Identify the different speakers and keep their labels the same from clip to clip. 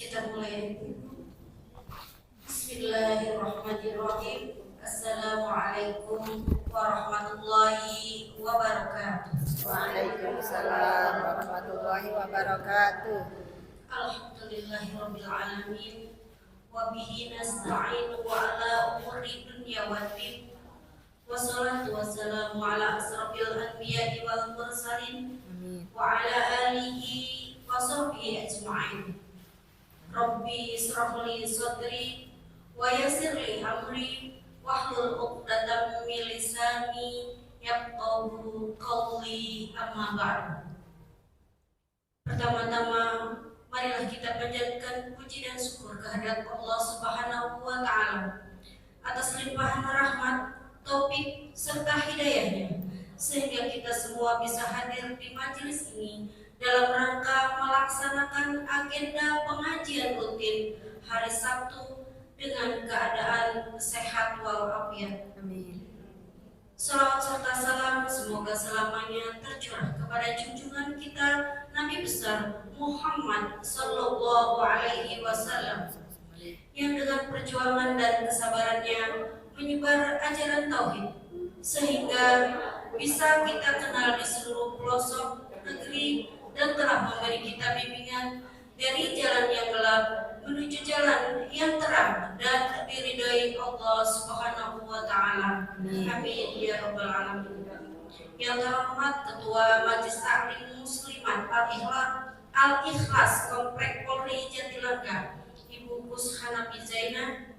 Speaker 1: Kita mulai. Bismillahirrahmanirrahim. Assalamualaikum warahmatullahi wabarakatuh.
Speaker 2: Waalaikumsalam warahmatullahi wabarakatuh.
Speaker 1: Alhamdulillahirabbil alamin. Wa bihi nasta'inu wa ala umuri dunya waddin. Wassalatu wassalamu ala asrafil anbiya'i wal mursalin. Wa ala alihi wa sahbihi ajma'in. Rabbi israhli sadri wa yassirli amri wahlul 'uqdatam min lisani yafqahu qawli, amma ba'du. Pertama-tama marilah kita panjatkan puji dan syukur kehadirat Allah Subhanahu wa taala atas limpahan rahmat, taufik serta hidayahnya sehingga kita semua bisa hadir di majelis ini dalam rangka melaksanakan agenda pengajian rutin hari Sabtu dengan keadaan sehat walafiat.
Speaker 2: Amin.
Speaker 1: Salawat serta salam semoga selamanya tercurah kepada junjungan kita Nabi besar Muhammad Sallallahu Alaihi Wasallam yang dengan perjuangan dan kesabarannya menyebar ajaran tauhid sehingga bisa kita kenal di seluruh pelosok negeri dan telah memberi kita bimbingan dari jalan yang gelap menuju jalan yang terang dan diridhai Allah Subhanahu wa taala. Amin ya rabbal alamin. Yang terhormat Ketua Majelis Taklim Muslimat Al-Ikhlas Komplek Polri Jatilangga, Ibu Kus Hanafi Zainah.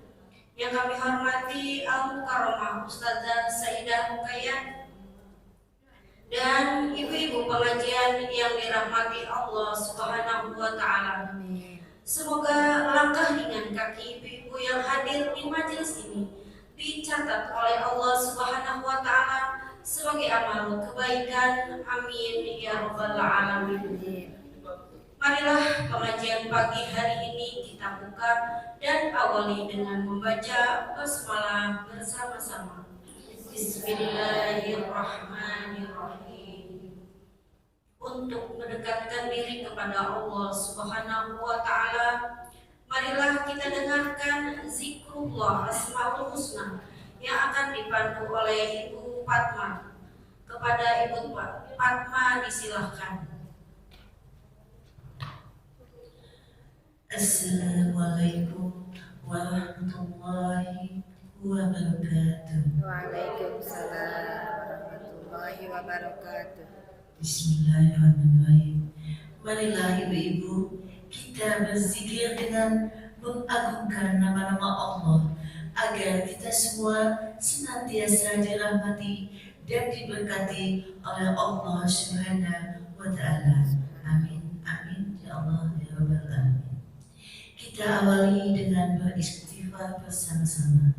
Speaker 1: Yang kami hormati Al-Mukarramah Ustazah Saidah Ruqayyah dan ibu-ibu pengajian yang dirahmati Allah Subhanahu wa taala. Semoga langkah ringan kaki ibu-ibu yang hadir di majelis ini dicatat oleh Allah Subhanahu wa taala sebagai amal kebaikan. Amin ya rabbal alamin. Marilah pengajian pagi hari ini kita buka dan awali dengan membaca basmalah bersama-sama. Bismillahirrahmanirrahim. Untuk mendekatkan diri kepada Allah Subhanahu wa taala, marilah kita dengarkan zikrullah Asmaul Husna yang akan dipandu oleh Ibu Fatma. Kepada Ibu Fatma disilahkan.
Speaker 3: Assalamualaikum warahmatullahi wabarakatuh.
Speaker 2: Waalaikumsalam warahmatullahi wabarakatuh.
Speaker 3: Bismillahirrahmanirrahim. Marilah ibu-ibu kita berzikir dengan mengagungkan nama-nama Allah agar kita semua senantiasa dirahmati dan diberkati oleh Allah Subhanahu wa taala. Amin. Amin ya Allah ya rabbal alamin. Kita awali dengan beristighfar bersama-sama.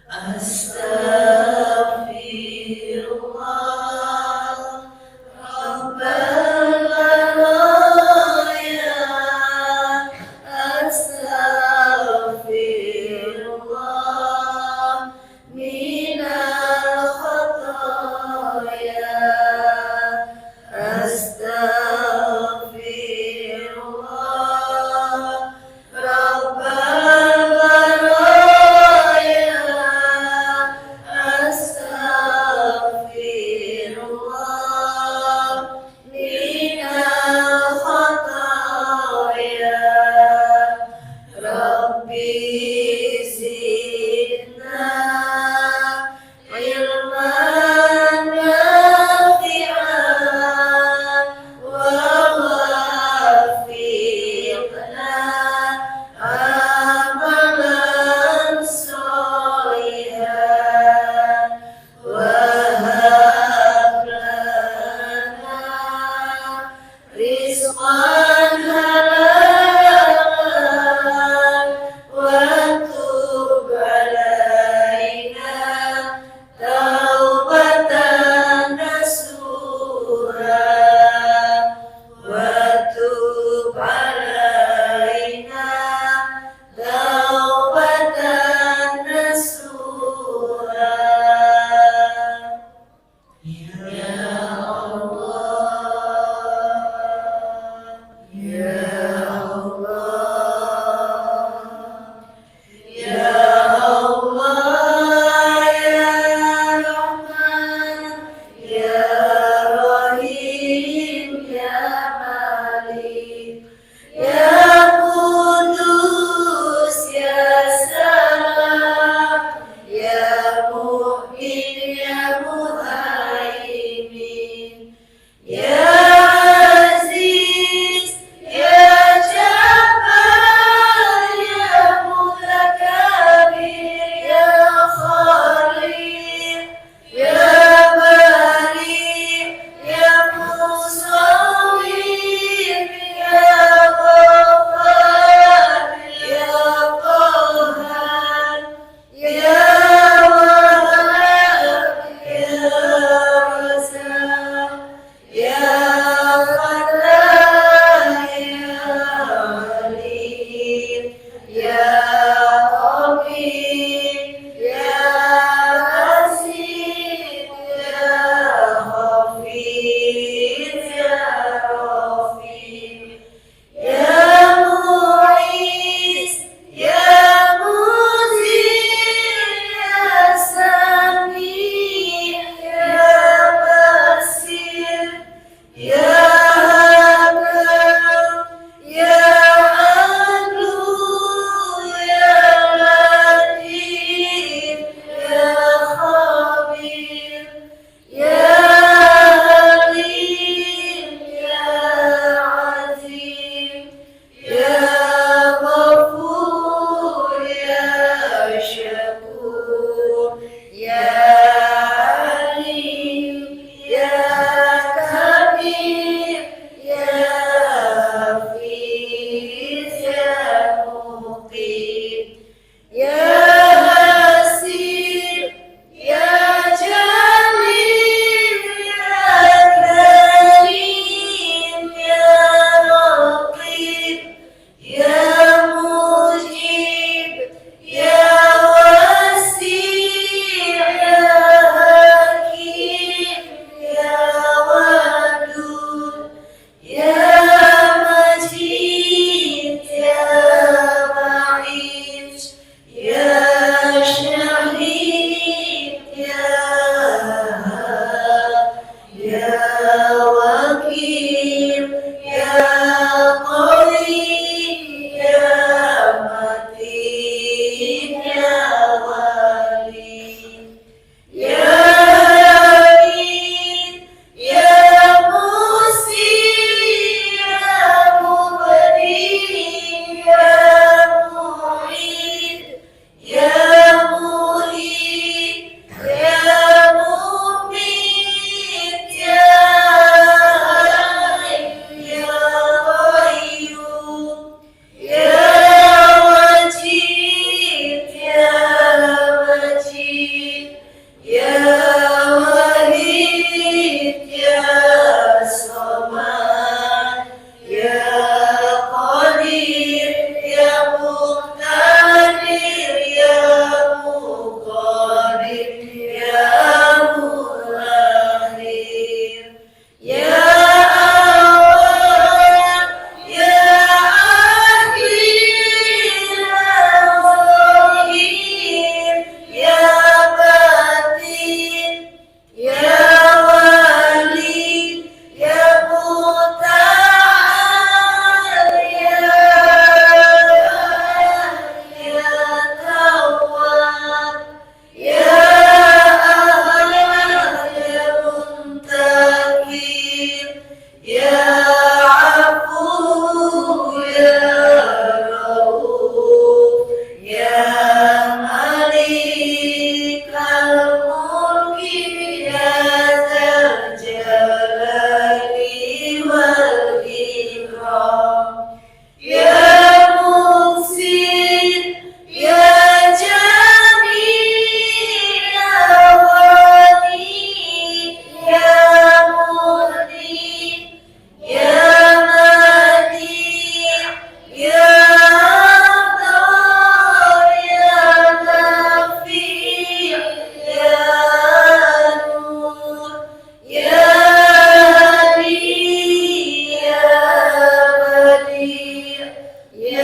Speaker 3: Astaghfirullah Rabbal baraya. Astaghfirullah minal khataya. Astaghfirullah Rabbal baraya. Astaghfirullah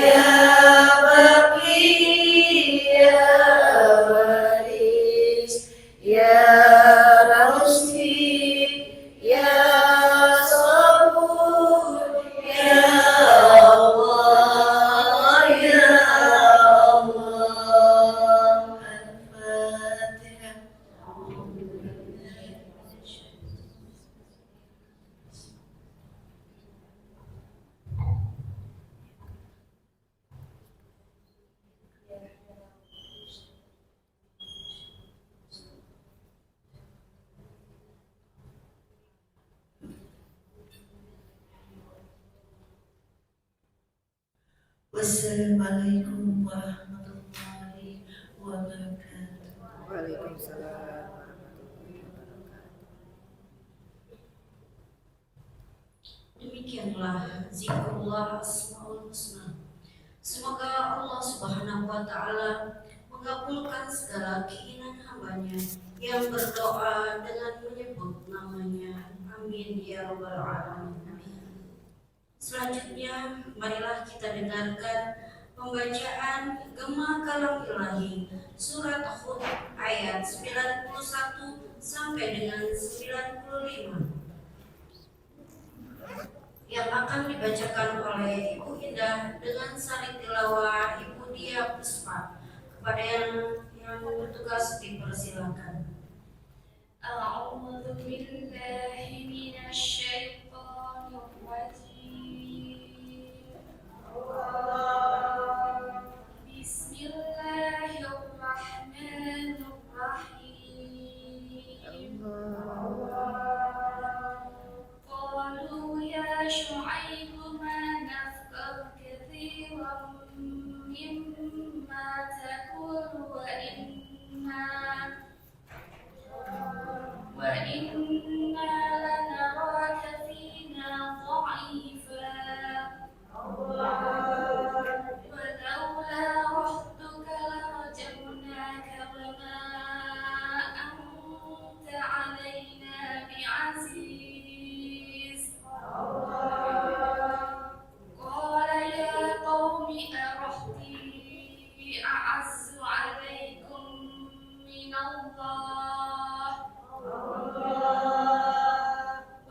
Speaker 3: Ya Baqi Ya Waris Ya Rausi Ya Sabur Ya Allah Ya Allah. Al-Fatihah. Wassalamualaikum warahmatullahi wabarakatuh.
Speaker 2: Waalaikumsalam warahmatullahi wabarakatuh.
Speaker 1: Demikianlah zikrullah asmaul husna. Semoga Allah Subhanahu wa taala mengabulkan segala keinginan hambanya yang berdoa dengan menyebut namanya. Amin ya rabbal alamin. Selanjutnya, marilah kita dengarkan pembacaan Gema Kalam Ilahi Surat Hud ayat 91 sampai dengan 95 yang akan dibacakan oleh Ibu Indah dengan sari tilawah Ibu Dia Puspa. Kepada yang bertugas dipersilakan.
Speaker 4: A'udzu billahi minasy syaithanir rajim. Bismillahirrahmanirrahim. Qalu ya Syu'aib ma nafqahu katsiran mimma taqulu wa inna lanaraka fina dha'ifa walaula rahtuka larajamnaka wama anta alaina bi'aziz. Qala ya qaumi arahti a'azzu alaikum minallah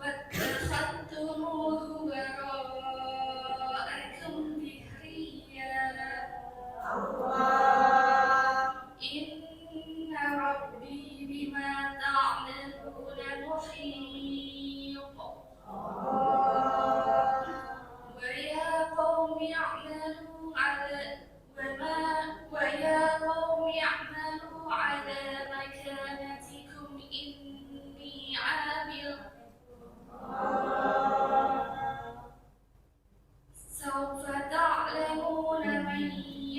Speaker 4: واتخذتموه وراءكم ظهريا إن ربي بما تعملون محيط ويا قوم اعملوا على مكانتكم إني عامل سوف تعلمون من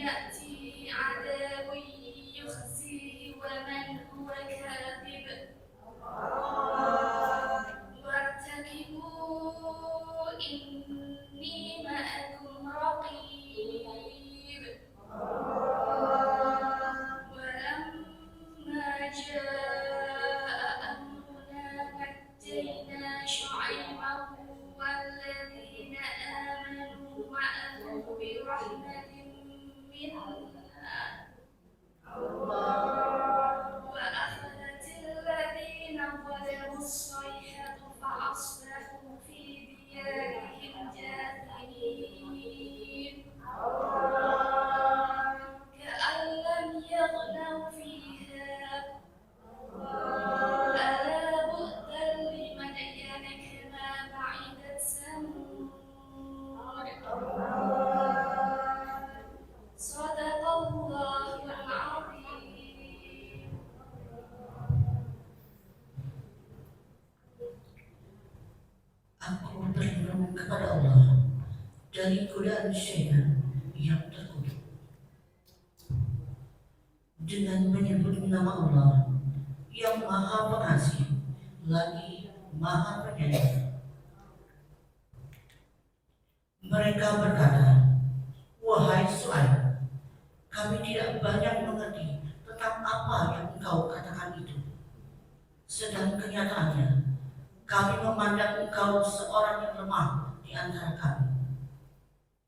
Speaker 4: يأتيه عذاب يخزيه ومن هو كاذب وارتقبوا إني معكم رقيب. ولما جاء أمرنا نجينا شعيبا والذين آمنوا معه برحمة منا وأخذت الذين ظلموا الصيحة فأصبحوا في ديارهم جاثمين كأن لم يغنوا فيها ألا بعدا لمدين كما بعدت ثمود. صدق الله العظيم.
Speaker 3: Aku berlindung kepada Allah dari godaan syaitan yang terkutuk. Dengan menyebut nama Allah yang Maha Pengasih lagi Maha Penyayang. Mereka berkata, wahai Syuaib, kami tidak banyak mengerti tentang apa yang engkau katakan itu. Sedang kenyataannya, kami memandang engkau seorang yang lemah di antara kami.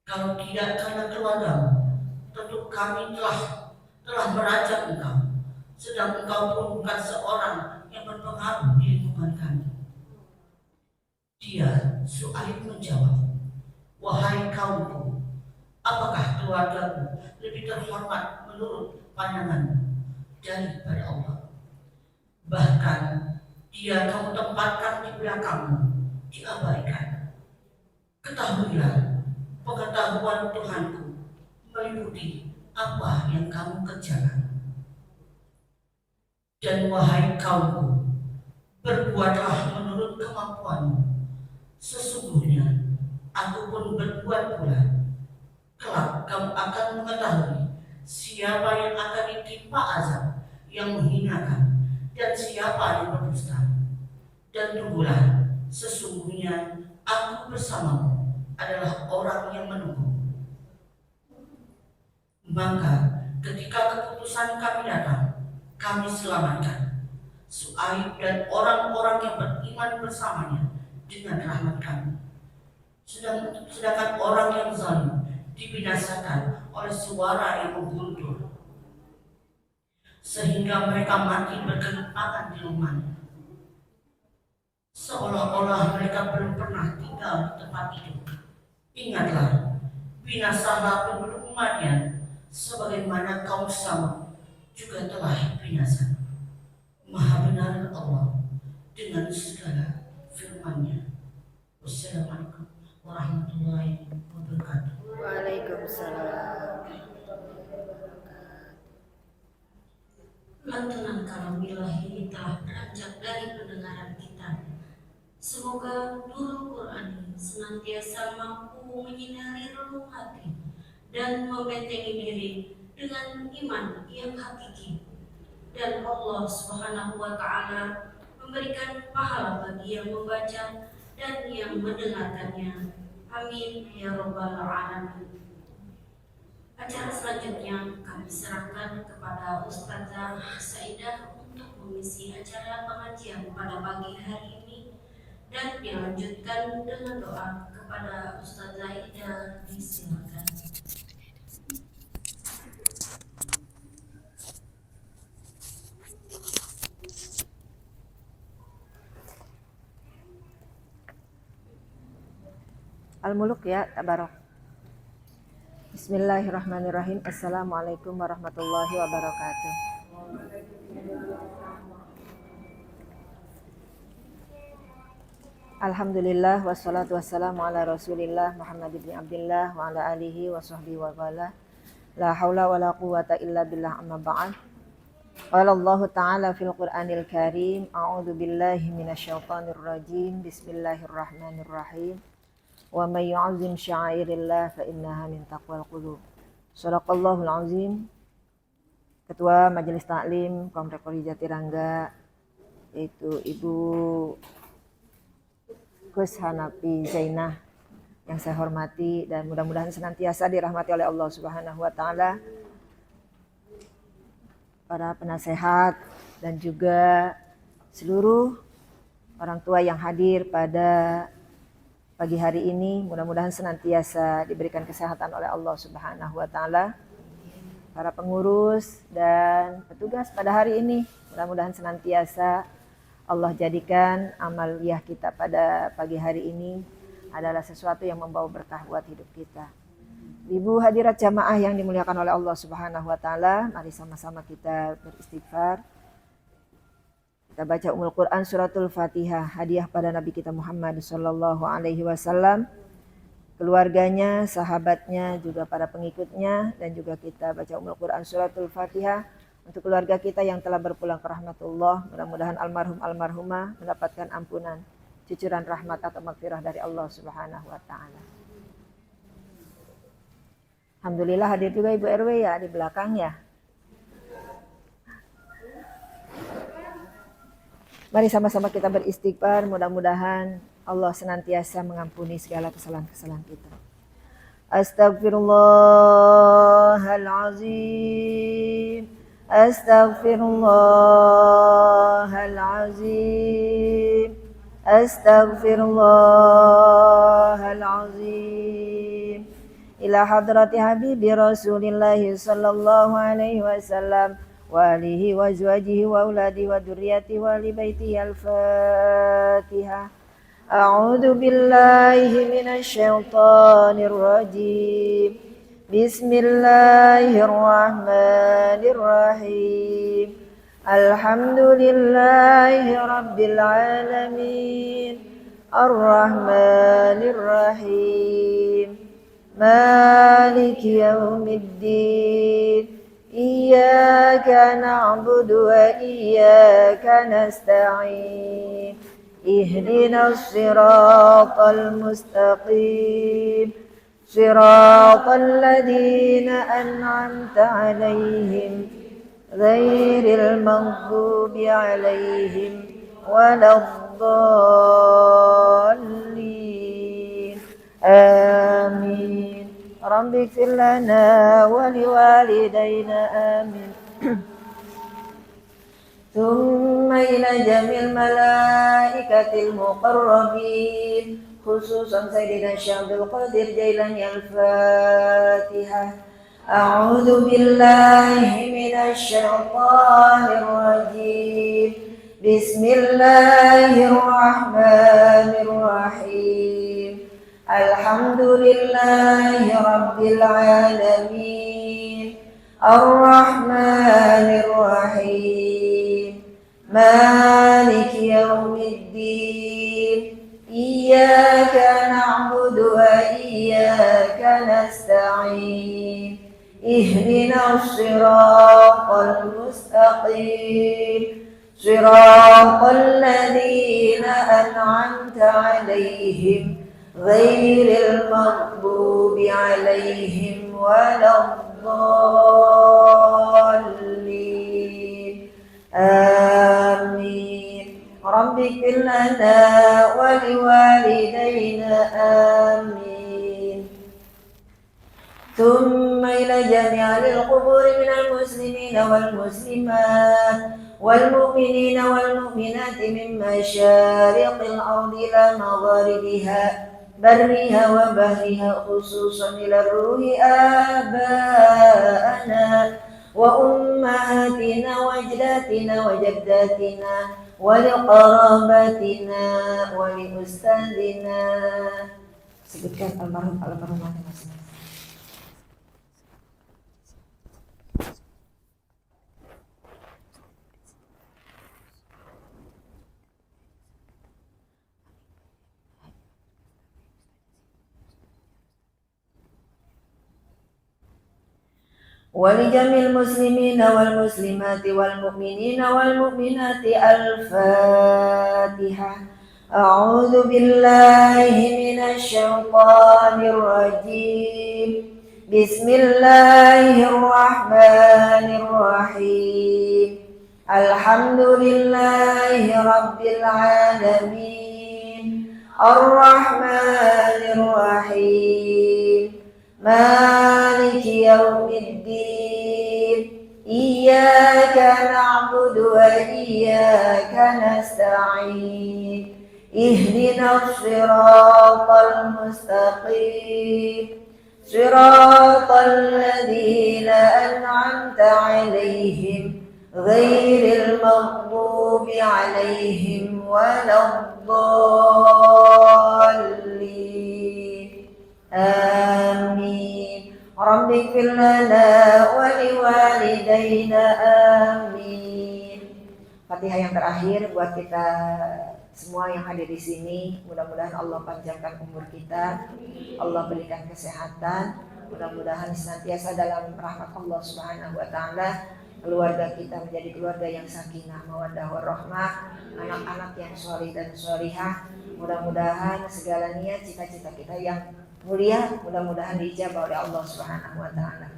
Speaker 3: Kalau tidak dan karena keluargamu, tentu kami telah merajak engkau, sedang engkau pun bukan seorang yang berpengaruh di lingkungan kami. Dia, Su'aib, menjawab, wahai kaumku, apakah keluargamu lebih terhormat menurut pandanganmu daripada Allah? Bahkan dia kamu tempatkan di belakangmu, diabaikan. Ketahuilah, pengetahuan Tuhanku meliputi apa yang kamu kerjakan. Dan wahai kaumku, berbuatlah menurut kemampuanmu. Sesungguhnya aku pun berbuat pula. Kelak kamu akan mengetahui siapa yang akan ditimpa azab yang menghinakan dan siapa yang berdusta. Dan tunggulah, sesungguhnya aku bersamamu adalah orang yang menunggu. Maka ketika keputusan kami datang, kami selamatkan Su'aib dan orang-orang yang beriman bersamanya dengan rahmat kami. Sedangkan orang yang zalim dibinasakan oleh suara yang mengguntur, sehingga mereka mati bergelimpangan di rumahnya, seolah-olah mereka belum pernah tinggal di tempat itu. Ingatlah, binasalah penduduk Madian, sebagaimana kaum Samud juga telah binasa. Maha benar Allah dengan segala firman-Nya. Wassalamualaikum warahmatullahi wabarakatuh.
Speaker 2: Waalaikumsalam.
Speaker 1: Lantunan kalamilah ini telah beranjak dari pendengaran kita. Semoga Nurul Quran ini senantiasa mampu menyinari relung hati dan membentengi diri dengan iman yang hakiki. Dan Allah Subhanahu wa Ta'ala memberikan pahala bagi yang membaca dan yang mendengarkannya. Amin ya rabbal alamin. Acara selanjutnya kami serahkan kepada Ustazah Saidah untuk mengisi acara pengajian pada pagi hari ini, dan dilanjutkan dengan doa kepada Ustazah Ida. Disilakan.
Speaker 2: Al-Muluk ya, tabarok. Bismillahirrahmanirrahim. Assalamualaikum warahmatullahi wabarakatuh. Alhamdulillah wassalatu wassalamu ala Rasulillah Muhammad ibn Abdillah wa ala alihi wa sahbihi wa wala. La haula wa la quwata illa billah, amma ba'd. Qala Allah Ta'ala fil Qur'anil Karim, a'udzu billahi minasyaitonir rajim. Bismillahirrahmanirrahim. Wa may yu'azzim sya'airillah fa innaha min taqwal qulub. Shadaqallahul azim. Ketua Majelis Taklim Komplek Polri Jatirangga, yaitu Ibu Gus Hanafi Zainah yang saya hormati, dan mudah-mudahan senantiasa dirahmati oleh Allah Subhanahu wa Ta'ala, para penasehat dan juga seluruh orang tua yang hadir pada pagi hari ini. Mudah-mudahan senantiasa diberikan kesehatan oleh Allah Subhanahu wa Ta'ala. Para pengurus dan petugas pada hari ini, mudah-mudahan senantiasa Allah jadikan amaliyah kita pada pagi hari ini adalah sesuatu yang membawa berkah buat hidup kita. Ibu hadirat jamaah yang dimuliakan oleh Allah Subhanahu wa Ta'ala, mari sama-sama kita beristighfar. Kita baca Ummul Quran suratul Fatihah, hadiah pada Nabi kita Muhammad sallallahu alaihi wasallam, keluarganya, sahabatnya, juga para pengikutnya, dan juga kita baca Ummul Quran suratul Fatihah untuk keluarga kita yang telah berpulang ke rahmatullah. Mudah-mudahan almarhum almarhumah mendapatkan ampunan, cucuran rahmat atau maghfirah dari Allah Subhanahu wa Ta'ala. Alhamdulillah hadir juga Ibu RW ya di belakang ya. Mari sama-sama kita beristighfar, mudah-mudahan Allah senantiasa mengampuni segala kesalahan-kesalahan kita. Astaghfirullahalazim. Astaghfirullahalazim. Astaghfirullahalazim. إلى حضرة حبيب رسول الله صلى الله عليه وسلم وآله وأزواجه وأولاده وذريته وآل بيته. الفاتحة. أعوذ بالله من الشيطان الرجيم. بسم الله الرحمن الرحيم. الحمد لله رب العالمين الرحمن الرحيم مالك يوم الدين إياك نعبد وإياك نستعين اهدنا الصراط المستقيم صراط الذين أنعمت عليهم غير المغضوب عليهم ولا الضالين آمين. رب اغفر لنا ولوالدينا آمين. ثم إلى جميع الملائكة المقربين خصوصا سيدنا الشيخ عبد القادر جيلاني. الفاتحة. أعوذ بالله من الشيطان الرجيم. بسم الله الرحمن الرحيم. الحمد لله رب العالمين الرحمن الرحيم مالك يوم الدين إياك نعبد وإياك نستعين اهدنا الصراط المستقيم صراط الذين أنعمت عليهم غير المغضوب عليهم ولا الضالين آمين. رب اغفر لنا ولوالدينا آمين. ثم إلى جميع القبور من المسلمين والمسلمات والمؤمنين والمؤمنات من مشارق الأرض إلى مغاربها برها وبحرها خصوصا إلى الروح آباءنا وأمهاتنا وأجدادنا وجداتنا ولقراباتنا ولأستاذنا. Sebutkan almarhum masing-masing. ولجميع المسلمين والمسلمات والمؤمنين والمؤمنات. الفاتحة. أعوذ بالله من الشيطان الرجيم. بسم الله الرحمن الرحيم. الحمد لله رب العالمين الرحمن الرحيم مالك يوم الدين إياك نعبد وإياك نستعين اهدنا الصراط المستقيم صراط الذين أنعمت عليهم غير المغضوب عليهم ولا الضالين آمين. رب اغفر لنا ولوالدينا آمين. Fatihah yang terakhir buat kita semua yang hadir di sini. Mudah-mudahan Allah panjangkan umur kita, Allah berikan kesehatan, mudah-mudahan senantiasa dalam rahmat Allah Subhanahu wa taala. Keluarga kita menjadi keluarga yang sakinah, mawaddah warahmah, anak-anak yang sholih dan sholihah. Mudah-mudahan segala niat cita-cita kita yang mulia mudah-mudahan diijabah oleh Allah Subhanahu wa taala.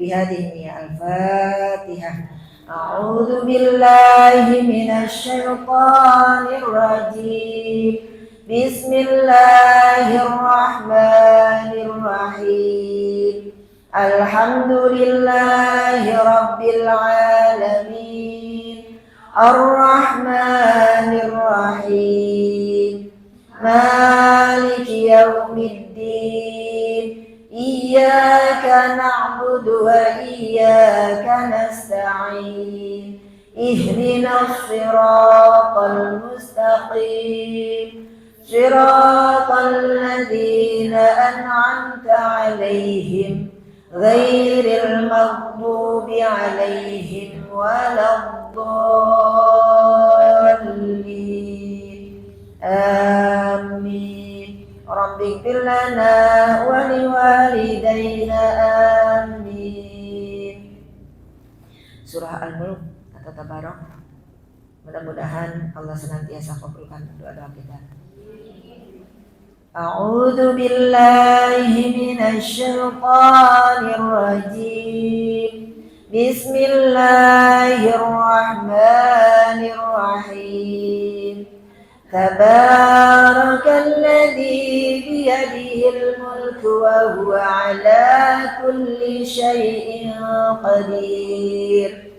Speaker 2: Bihadhihi al-Fatihah. A'udzu billahi minasy syaithanir rajim. Bismillahirrahmanirrahim. Alhamdulillahi rabbil alamin arrahmanir rahim maliki yaumiddin إياك نعبد وإياك نستعين اهدنا الصراط المستقيم صراط الذين أنعمت عليهم غير المغضوب عليهم ولا الضالين آمين رب اغفر لنا ولوالدينا آمين. Surah Al-Mulk atau Tabarak. Mudah-mudahan Allah senantiasa kabulkan doa-doa kita. A'udzu billahi minasy syaithanir rajim. Bismillahirrahmanirrahim. Tabarakalladzi biyadihil mulku wa huwa ala kulli syai'in qadir.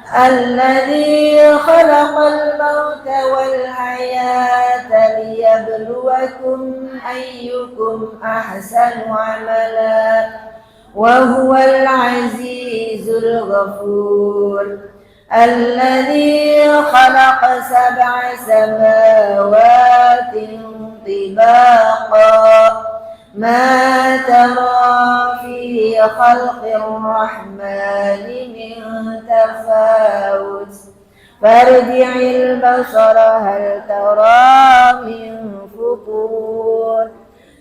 Speaker 2: الذي خلق الموت والحياة ليبلوكم أيكم أحسن عملا وهو العزيز الغفور الذي خلق 7 سماوات طباقا ما ترى في خلق الرحمن من تفاوت فارجع البصر هل ترى من فطور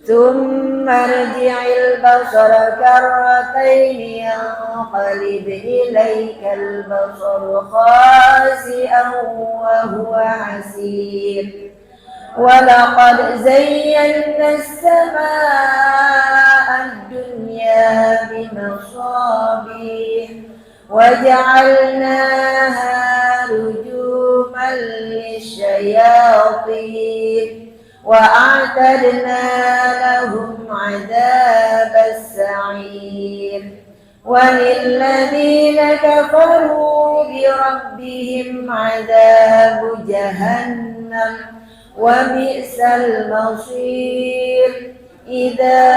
Speaker 2: ثم ارجع البصر كرتين ينقلب إليك البصر خاسئا وهو حسير ولقد زينا السماء الدنيا بمصابيح وجعلناها رجوما للشياطين وأعتدنا لهم عذاب السعير وللذين كفروا بربهم عذاب جهنم وبئس المصير إذا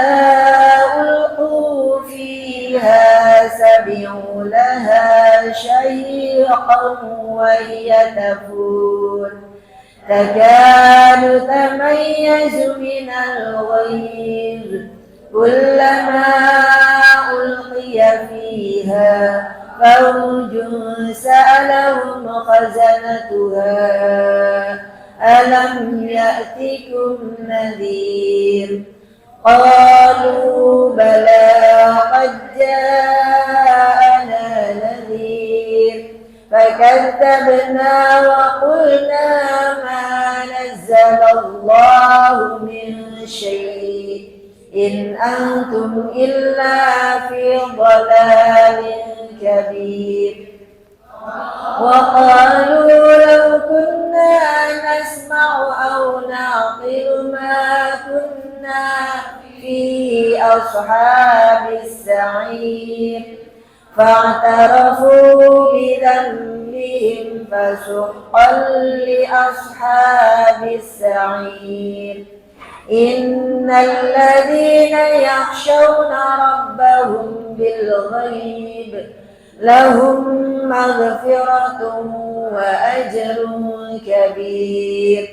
Speaker 2: ألقوا فيها سمعوا لها شهيقا وهي تفور تكاد تميز من الغيظ كلما ألقي فيها فوج سألهم خزنتها ألم يأتكم نذير قالوا بلى قد جاءنا نذير فكذبنا وقلنا ما نزل الله من شيء إن أنتم إلا في ضلال كبير وقالوا لو كنا نسمع أو نعقل ما كنا في أصحاب السعير فاعترفوا بذنبهم فسحقا لأصحاب السعير إن الذين يخشون ربهم بالغيب لهم مغفرة وأجر كبير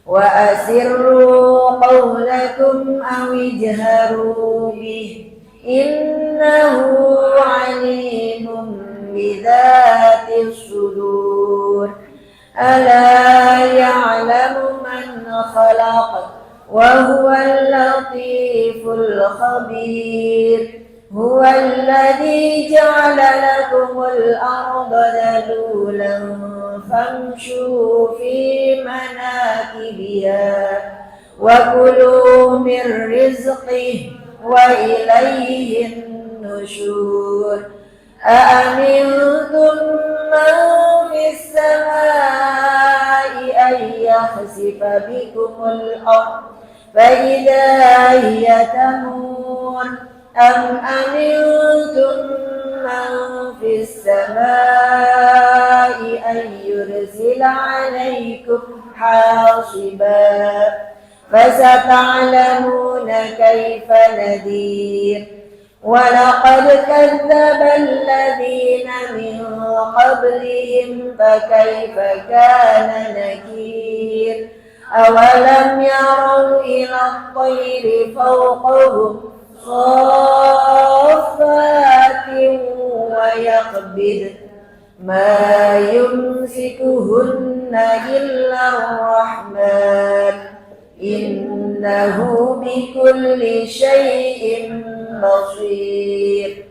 Speaker 2: وأسروا قولكم أو اجهروا به إنه عليم بذات الصدور ألا يعلم من خلق وهو اللطيف الخبير هو الذي جعل لكم الأرض ذلولا فامشوا في مناكبها وكلوا من رزقه وإليه النشور أأمنتم من في السماء أن يخسف بكم الأرض فإذا هي تمور أم أمنتم من في السماء أن يرسل عليكم حاصبا فستعلمون كيف نذير ولقد كذب الذين من قبلهم فكيف كان نكير أولم يروا إلى الطير فوقهم صافات ويقبض ما يمسكهن إلا الرحمن إنه بكل شيء بصير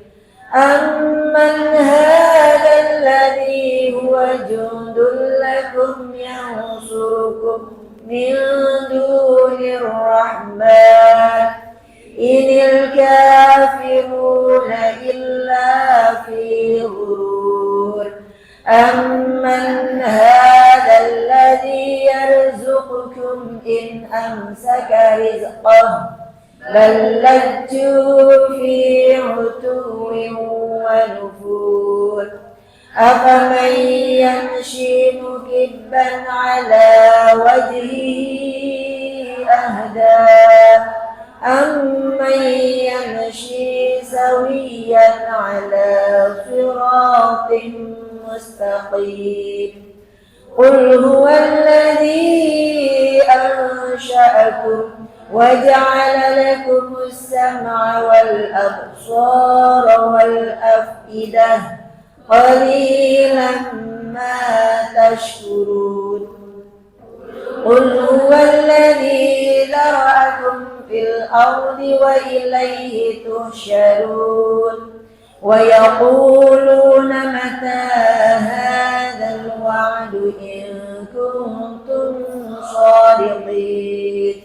Speaker 2: أمن هذا الذي هو جند لكم ينصركم من دون الرحمن إن الكافرون إلا في غرور أمن هذا الذي يرزقكم إن أمسك رزقه بل لجوا في عتو ونفور أفمن يمشي مكبا على وجهه أهدى أمن يمشي سويا على صراط مستقيم قل هو الذي أنشأكم وجعل لكم السمع والأبصار والأفئدة قليلا ما تشكرون قل هو الذي ذرأكم في الأرض وإليه تحشرون ويقولون متى هذا الوعد إن كنتم صادقين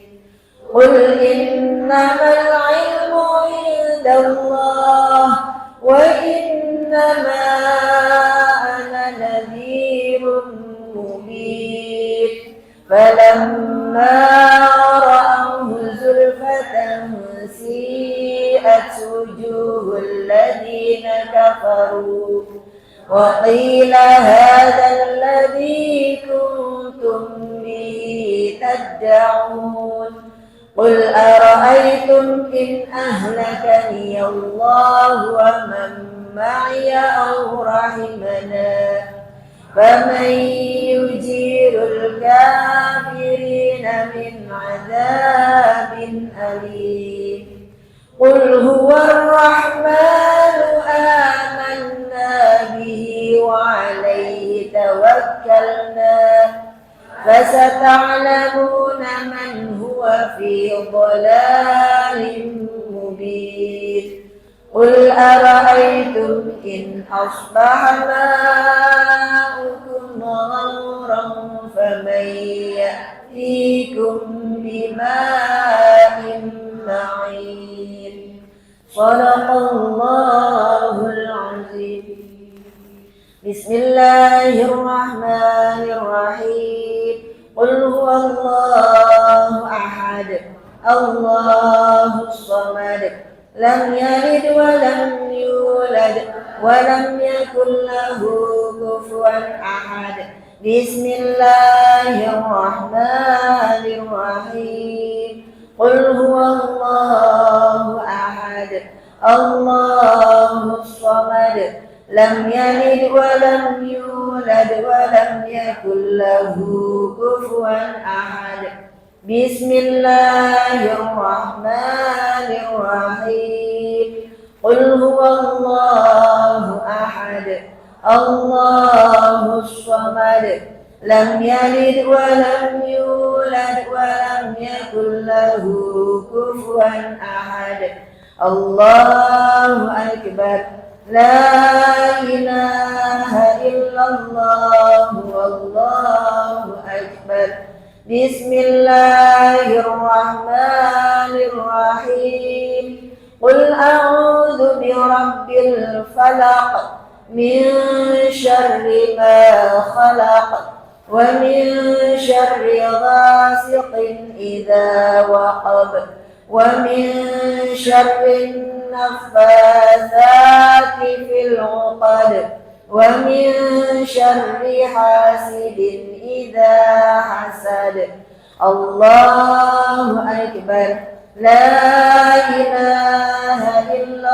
Speaker 2: قل إنما العلم عند الله وإنما أنا نذير مبين فلما رأوه زلفة سيئت وجوه الذين كفروا وقيل هذا الذي كنتم به تدعون قل أرأيتم إن أهلكني الله ومن معي أو رحمنا فمن يجير الكافرين من عذاب أليم قل هو الرحمن آمنا به وعليه توكلنا فستعلمون من هو في ضلال مبين قل أرأيتم إن أصبح ماؤكم غورا فمن يأتيكم بماء معين صدق الله العظيم بسم الله الرحمن الرحيم قل هو الله أحد الله الصمد لم يلد ولم يولد ولم يكن له كفوا أحد بسم الله الرحمن الرحيم قل هو الله أحد الله الصمد لم يلد ولم يولد ولم يكن له كفوا أحد بسم الله الرحمن الرحيم قل هو الله أحد الله الصمد لم يلد ولم يولد ولم يكن له كفوا أحد الله أكبر لا إله إلا الله والله أكبر بسم الله الرحمن الرحيم قل أعوذ برب الفلق من شر ما خلق ومن شر غاسق إذا وقب ومن شر النفاثات في العقد ومن شر حاسد إذا حسد الله أكبر لا إله إلا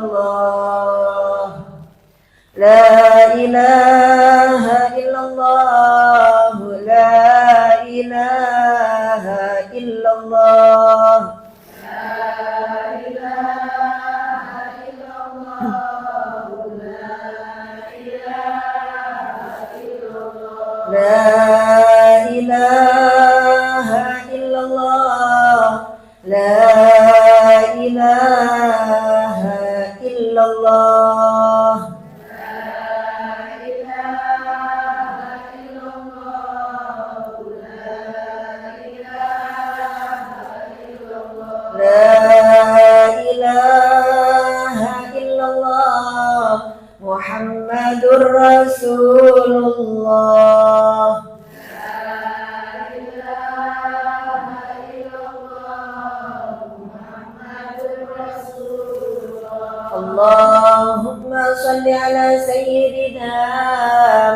Speaker 2: illallah. La ilaha illallah. La ilaha illallah. La ilaha illallah. La ilaha illallah. La ilaha illallah. Muhammadur Rasulullah. Allahumma salli ala sayyidina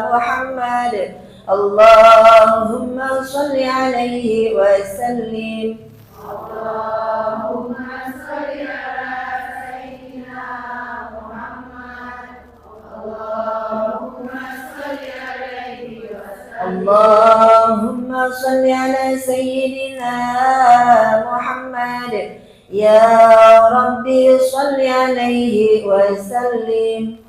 Speaker 2: Muhammad. Allahumma salli alaihi wa sallim. Allahumma salli ala sayyidina Muhammad. Ya Rabbi salli alaihi wa sallim.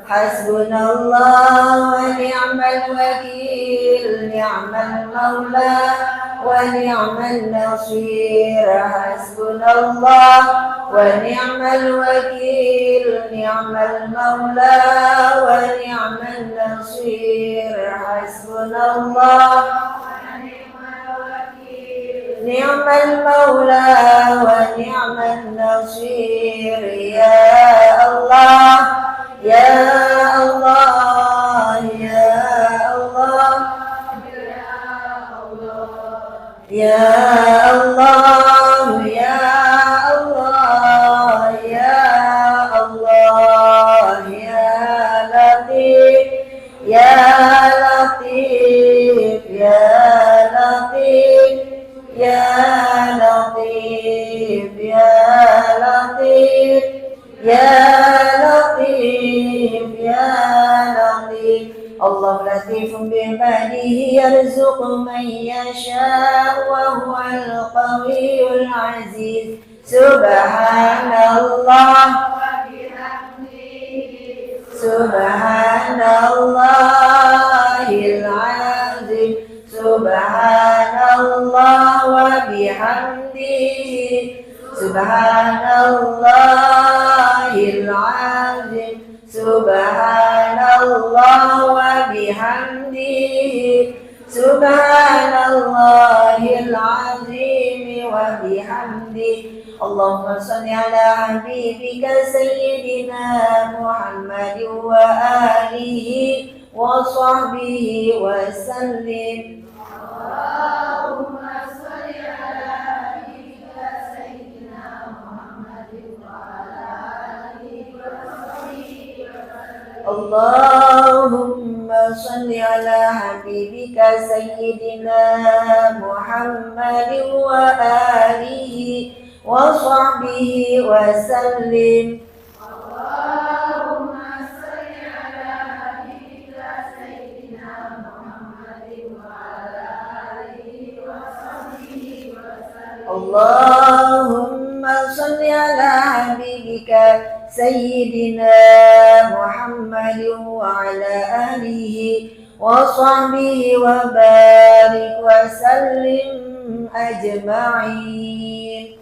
Speaker 2: Hasbunallah wa ni'mal wakil, ni'mal maula wa ni'mal nasir. Hasbunallah wa ni'mal wakil, ni'mal maula wa ni'mal nasir. Hasbunallah ni'mal maula wa ni'mal nasir. Ya Allah, ya Allah, ya Allah, ya Allah, ya Allah, ya Allah, ya Latif, ya Latif, ya Latif, ya Latif, ya Latif, ya Latif, ya Latif. Allah latifun bi'ibadihi yarzuqu man yasha wa huwal qawiyyul aziz. Subhanallah, subhanallahil azim. Subhanallah wa bihamdihi. Subhanallahil azim. Subhanallah wa bihamdihi. Subhanallahil azim wa bihamdihi. Allahumma salli ala habibika sayyidina Muhammad wa alihi wa sahbihi wa sallim. Allahumma salli ala habibika sayyidina Muhammad wa alihi wa sahbihi wa sallim. Allahumma salli ala habibika sayyidina Muhammad wa ala alihi wa sahbihi wa barik wa sallim ajma'in.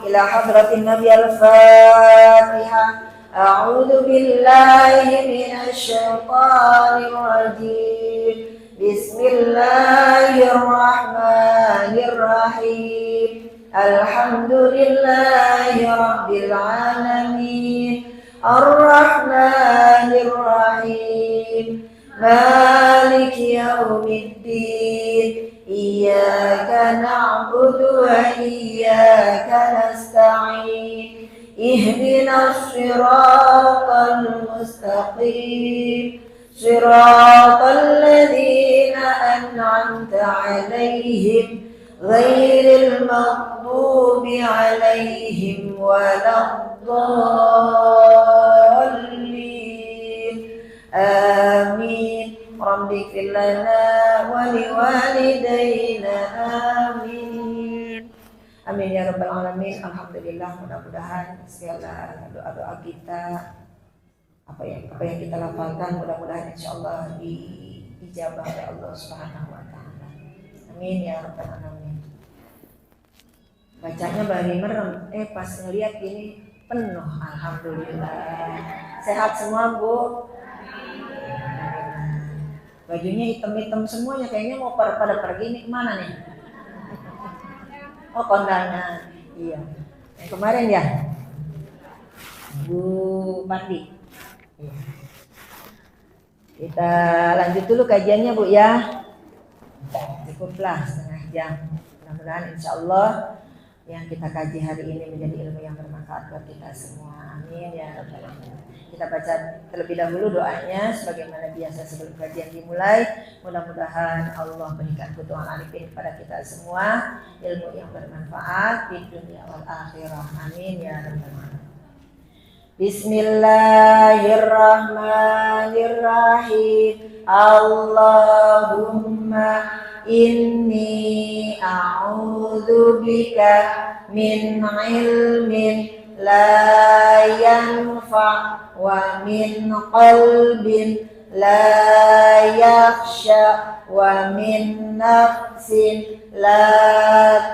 Speaker 2: Ila hadratin Nabi al-Fatihah. A'udzu billahi minasy syaithanir rajim. Bismillahirrahmanirrahim. Alhamdulillahi rabbil alamin. Ar-Rahmanir Rahim. Maliki yaumiddin. إياك نعبد وإياك نستعين اهدنا الصراط المستقيم صراط الذين أنعمت عليهم غير المغضوب عليهم ولا الضالين آمين رب اغفر لنا ولوالدينا آمين amin ya rabbal alamin. Alhamdulillah, mudah-mudahan segala doa-doa kita apa yang kita lafalkan mudah-mudahan insyaallah diijabah oleh Allah Subhanahu wa taala. Amin ya rabbal alamin. Bacanya bari merem, pas ngeliat gini penuh, alhamdulillah. Sehat semua, Bu? Bajunya hitam-hitam semuanya, kayaknya mau pada pergi nih, kemana nih? Oh, kondangan. Iya. Yang kemarin ya? Bu Pandi. Iya. Kita lanjut dulu kajiannya, Bu ya. Cukuplah setengah jam. Mudah-mudahan insya Allah yang kita kaji hari ini menjadi ilmu yang bermanfaat buat kita semua. Amin ya rabbal alamin. Kita baca terlebih dahulu doanya sebagaimana biasa sebelum kajian dimulai. Mudah-mudahan Allah berikan ketuhanan arifin kepada kita semua ilmu yang bermanfaat di dunia wal akhirah. Amin ya rabbal alamin. Bismillahirrahmanirrahim. Allahumma inni a'udzu bika min ilmin la yanfa' wa min qalbin la yakhsha wa min nafsin la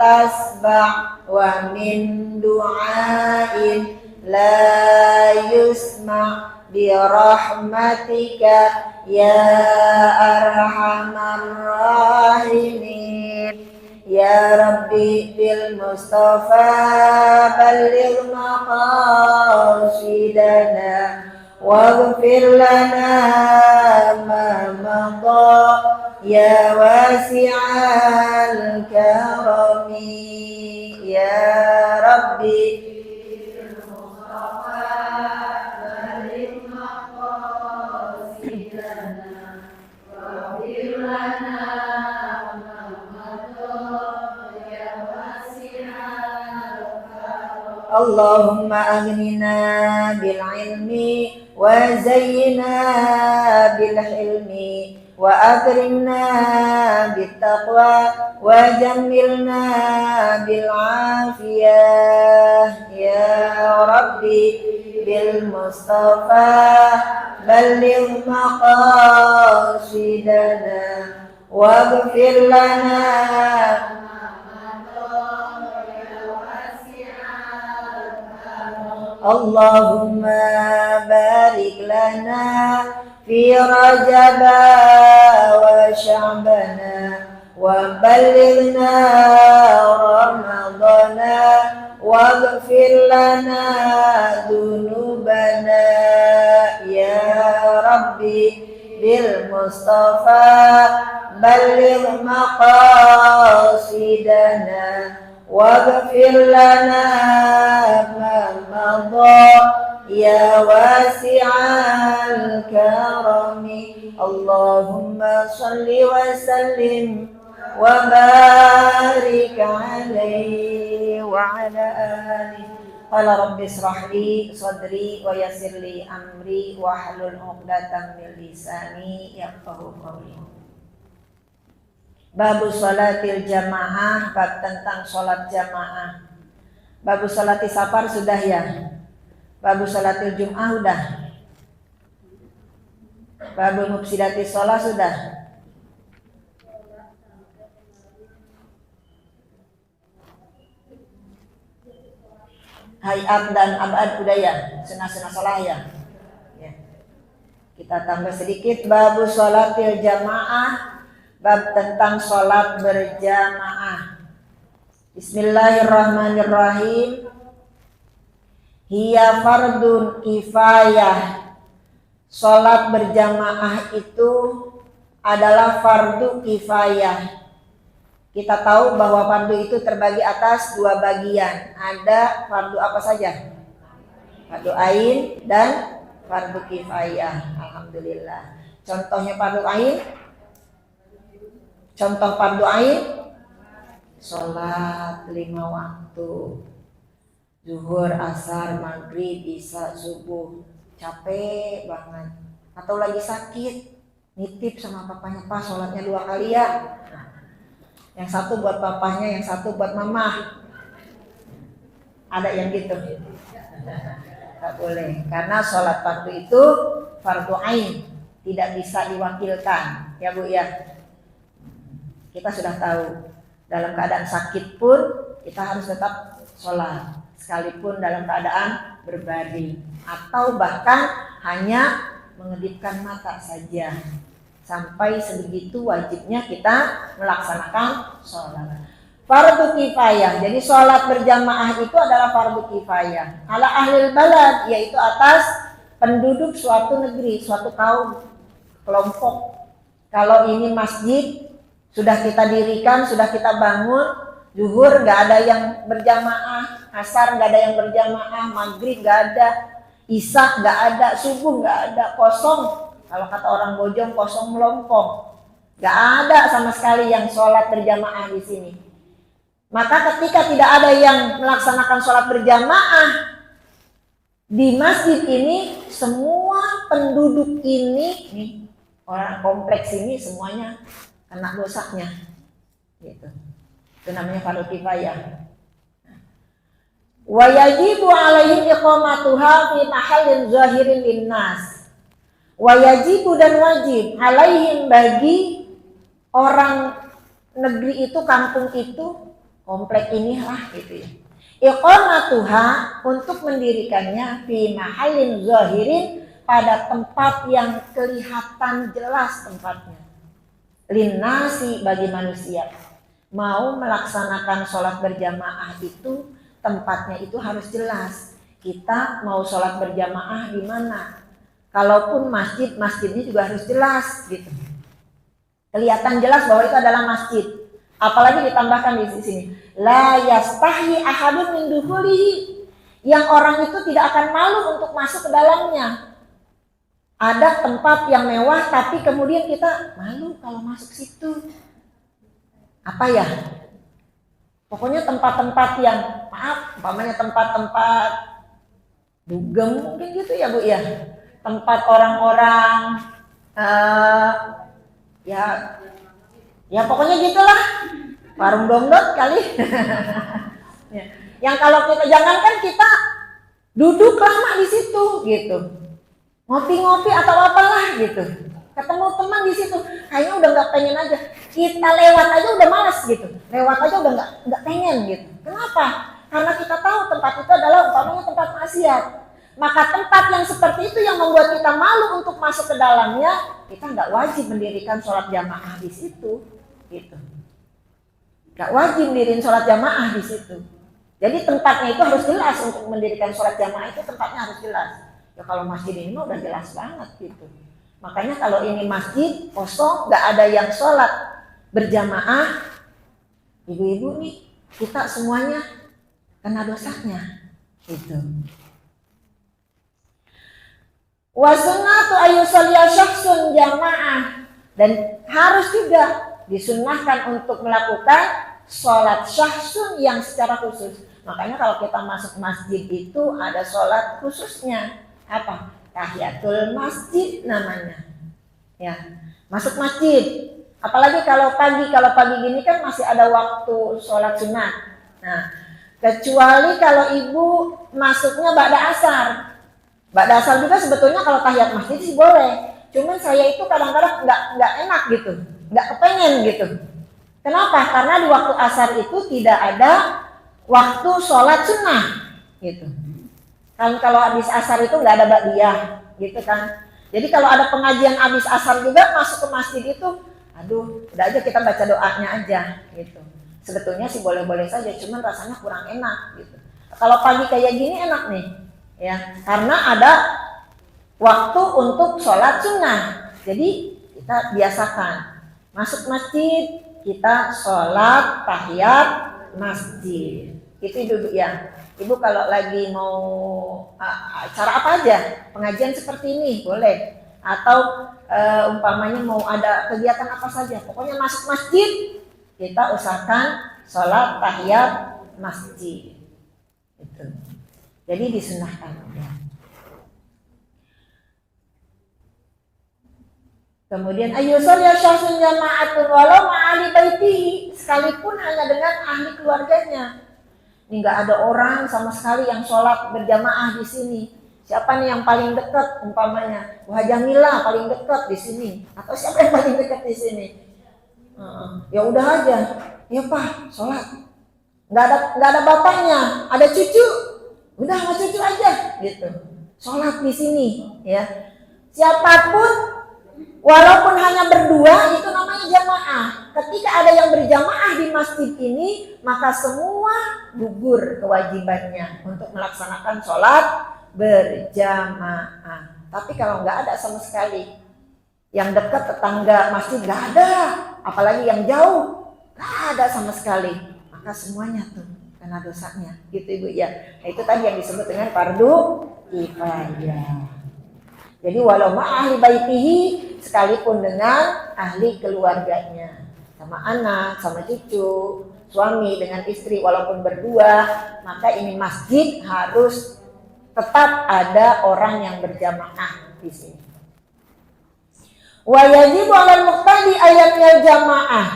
Speaker 2: tasba' wa min du'ain la yusma' bi rahmatika ya arhamar rahimin. Ya Rabbi bil Mustafa balligh maqasidana waghfir lana ma madha ya wasi'al karami. Ya Rabbi bil Mustafa balligh maqasidana waghfir lana Allahumma aghnina bil ilmi wa zayyina bil hilmi wa akrimna bit taqwa wa jammilna bil afiyah. Ya Rabbi bil Mustafa balligh maqasidana waghfir lana Allahumma barik lana fi Rajab wa Sya'ban wa ballighna Ramadana waghfir lana dhunubana. Ya Rabbi bil Mustafa balligh maqasidana waghfir lana ma madha ya wasi'al karami. Allahumma salli wa sallim wa barik alaihi wa ala alihi. Qala rabbi israh li sadri wa yassir li amri wa hlul 'uqdatam min lisani yafqahu qawli. Babu sholatil jamaah, bab tentang sholat jamaah. Babu sholati safar sudah ya. Babu sholatil jum'ah sudah. Babu mufsidati sholat sudah. Hayat dan abad udah ya. Sunah-sunah sholat ya. Kita tambah sedikit. Babu sholatil jamaah, bab tentang sholat berjamaah. Bismillahirrahmanirrahim. Hiya fardun kifayah. Sholat berjamaah itu adalah fardu kifayah. Kita tahu bahwa fardu itu terbagi atas dua bagian. Ada fardu apa saja? Fardu ain dan fardu kifayah. Alhamdulillah. Contohnya fardu ain. Contoh fardu ain, sholat 5 waktu, zuhur, asar, maghrib, isya, subuh. Capek banget. Atau lagi sakit, nitip sama papanya, "Pak, sholatnya 2 kali ya." Yang satu buat papahnya, yang satu buat mama. Ada yang gitu? Gak boleh, karena sholat fardu itu fardu ain, tidak bisa diwakilkan, ya Bu ya. Kita sudah tahu, dalam keadaan sakit pun kita harus tetap sholat, sekalipun dalam keadaan berbaring, atau bahkan hanya mengedipkan mata saja. Sampai sebegitu wajibnya kita melaksanakan sholat. Fardu kifayah, jadi sholat berjamaah itu adalah fardu kifayah. Ala ahlil balad, yaitu atas penduduk suatu negeri, suatu kaum, kelompok. Kalau ini masjid sudah kita dirikan, sudah kita bangun, zuhur nggak ada yang berjamaah, asar nggak ada yang berjamaah, maghrib nggak ada, isya nggak ada, subuh nggak ada, kosong. Kalau kata orang Bojong, kosong melompong, nggak ada sama sekali yang sholat berjamaah di sini. Maka ketika tidak ada yang melaksanakan sholat berjamaah di masjid ini, semua penduduk ini, nih, orang kompleks ini semuanya kena dosanya, gitu. Itu namanya fardu kifayah. Wa yajibu alaihim iqamatuha fi mahallin zahirin linnas. Wajibu dan wajib alaihim bagi orang negeri itu, kampung itu, komplek ini lah gitu ya. Iqamatuha, untuk mendirikannya, fi mahallin zahirin, pada tempat yang kelihatan jelas tempatnya. Linnasi, bagi manusia. Mau melaksanakan sholat berjamaah itu tempatnya itu harus jelas. Kita mau sholat berjamaah di mana? Kalaupun masjid, masjidnya juga harus jelas gitu. Kelihatan jelas bahwa itu adalah masjid. Apalagi ditambahkan di sini, la yastahi ahadun min dukhulihi, yang orang itu tidak akan malu untuk masuk ke dalamnya. Ada tempat yang mewah tapi kemudian kita malu kalau masuk situ. Apa ya? Pokoknya tempat-tempat yang, maaf, umpamanya tempat-tempat dugem mungkin gitu ya Bu ya. Tempat orang-orang ya pokoknya gitulah, warung dongdot kali. Ya. Yang kalau kita, jangankan kita duduk lama di situ gitu, ngopi-ngopi atau apalah gitu, ketemu teman di situ, kayaknya udah nggak pengen aja, kita lewat aja udah malas gitu, lewat aja udah nggak pengen gitu. Kenapa? Karena kita tahu tempat itu adalah umpamanya tempat maksiat. Maka tempat yang seperti itu yang membuat kita malu untuk masuk ke dalamnya, kita nggak wajib mendirikan sholat jamaah di situ, gitu. Nggak wajib mendirikan sholat jamaah di situ. Jadi tempatnya itu harus jelas, untuk mendirikan sholat jamaah itu tempatnya harus jelas. Ya kalau masjid ini mah udah jelas banget gitu. Makanya kalau ini masjid kosong, nggak ada yang sholat berjamaah, ibu-ibu nih, kita semuanya kena dosanya, gitu. Wa sunnatu ayyusalliya syakhsun jamaah, dan harus juga disunnahkan untuk melakukan sholat syakhsun yang secara khusus. Makanya kalau kita masuk masjid itu ada sholat khususnya. Apa? Tahiyatul masjid namanya. Ya, masuk masjid. Apalagi kalau pagi gini kan masih ada waktu sholat sunat. Nah, kecuali kalau ibu masuknya ba'da asar. Ba'da asar juga sebetulnya kalau tahiyat masjid sih boleh. Cuman saya itu kadang-kadang nggak enak gitu, nggak kepengen gitu. Kenapa? Karena di waktu asar itu tidak ada waktu sholat sunnah gitu. Kan kalau habis asar itu nggak ada ba'diyah gitu kan. Jadi kalau ada pengajian habis asar juga masuk ke masjid itu, aduh, udah aja kita baca doanya aja gitu. Sebetulnya sih boleh-boleh saja, cuman rasanya kurang enak gitu. Kalau pagi kayak gini enak nih. Ya, karena ada waktu untuk sholat sunnah. Jadi kita biasakan masuk masjid, kita sholat tahiyat masjid. Itu Ibu ya. Ibu kalau lagi mau acara apa aja, pengajian seperti ini boleh. Atau umpamanya mau ada kegiatan apa saja, pokoknya masuk masjid kita usahakan sholat tahiyat masjid. Itu. Jadi disunahkan. Ya. Kemudian ayyusolli syakhsun jama'atun walau ma'ali baitihi, sekalipun hanya dengan ahli keluarganya. Ini nggak ada orang sama sekali yang sholat berjamaah di sini. Siapa nih yang paling dekat umpamanya? Wah Jamila paling dekat di sini. Atau siapa yang paling dekat di sini? Ya udah aja. Ya Pak, sholat. Nggak ada bapaknya, ada cucu. Udah sama cucu aja, gitu. Sholat di sini, ya. Siapapun, walaupun hanya berdua, itu namanya jamaah. Ketika ada yang berjamaah di masjid ini, maka semua gugur kewajibannya untuk melaksanakan sholat berjamaah. Tapi kalau nggak ada sama sekali, yang dekat tetangga masjid nggak ada, apalagi yang jauh nggak ada sama sekali, maka semuanya tuh kena dosanya, gitu Ibu ya. Nah, itu tadi yang disebut dengan fardu kifayah. Jadi walau ahli baitihi, sekalipun dengan ahli keluarganya, sama anak, sama cucu, suami dengan istri, walaupun berdua, maka ini masjid harus tetap ada orang yang berjamaah di sini. Wa yajibu 'alal muqtadi ayatul jamaah.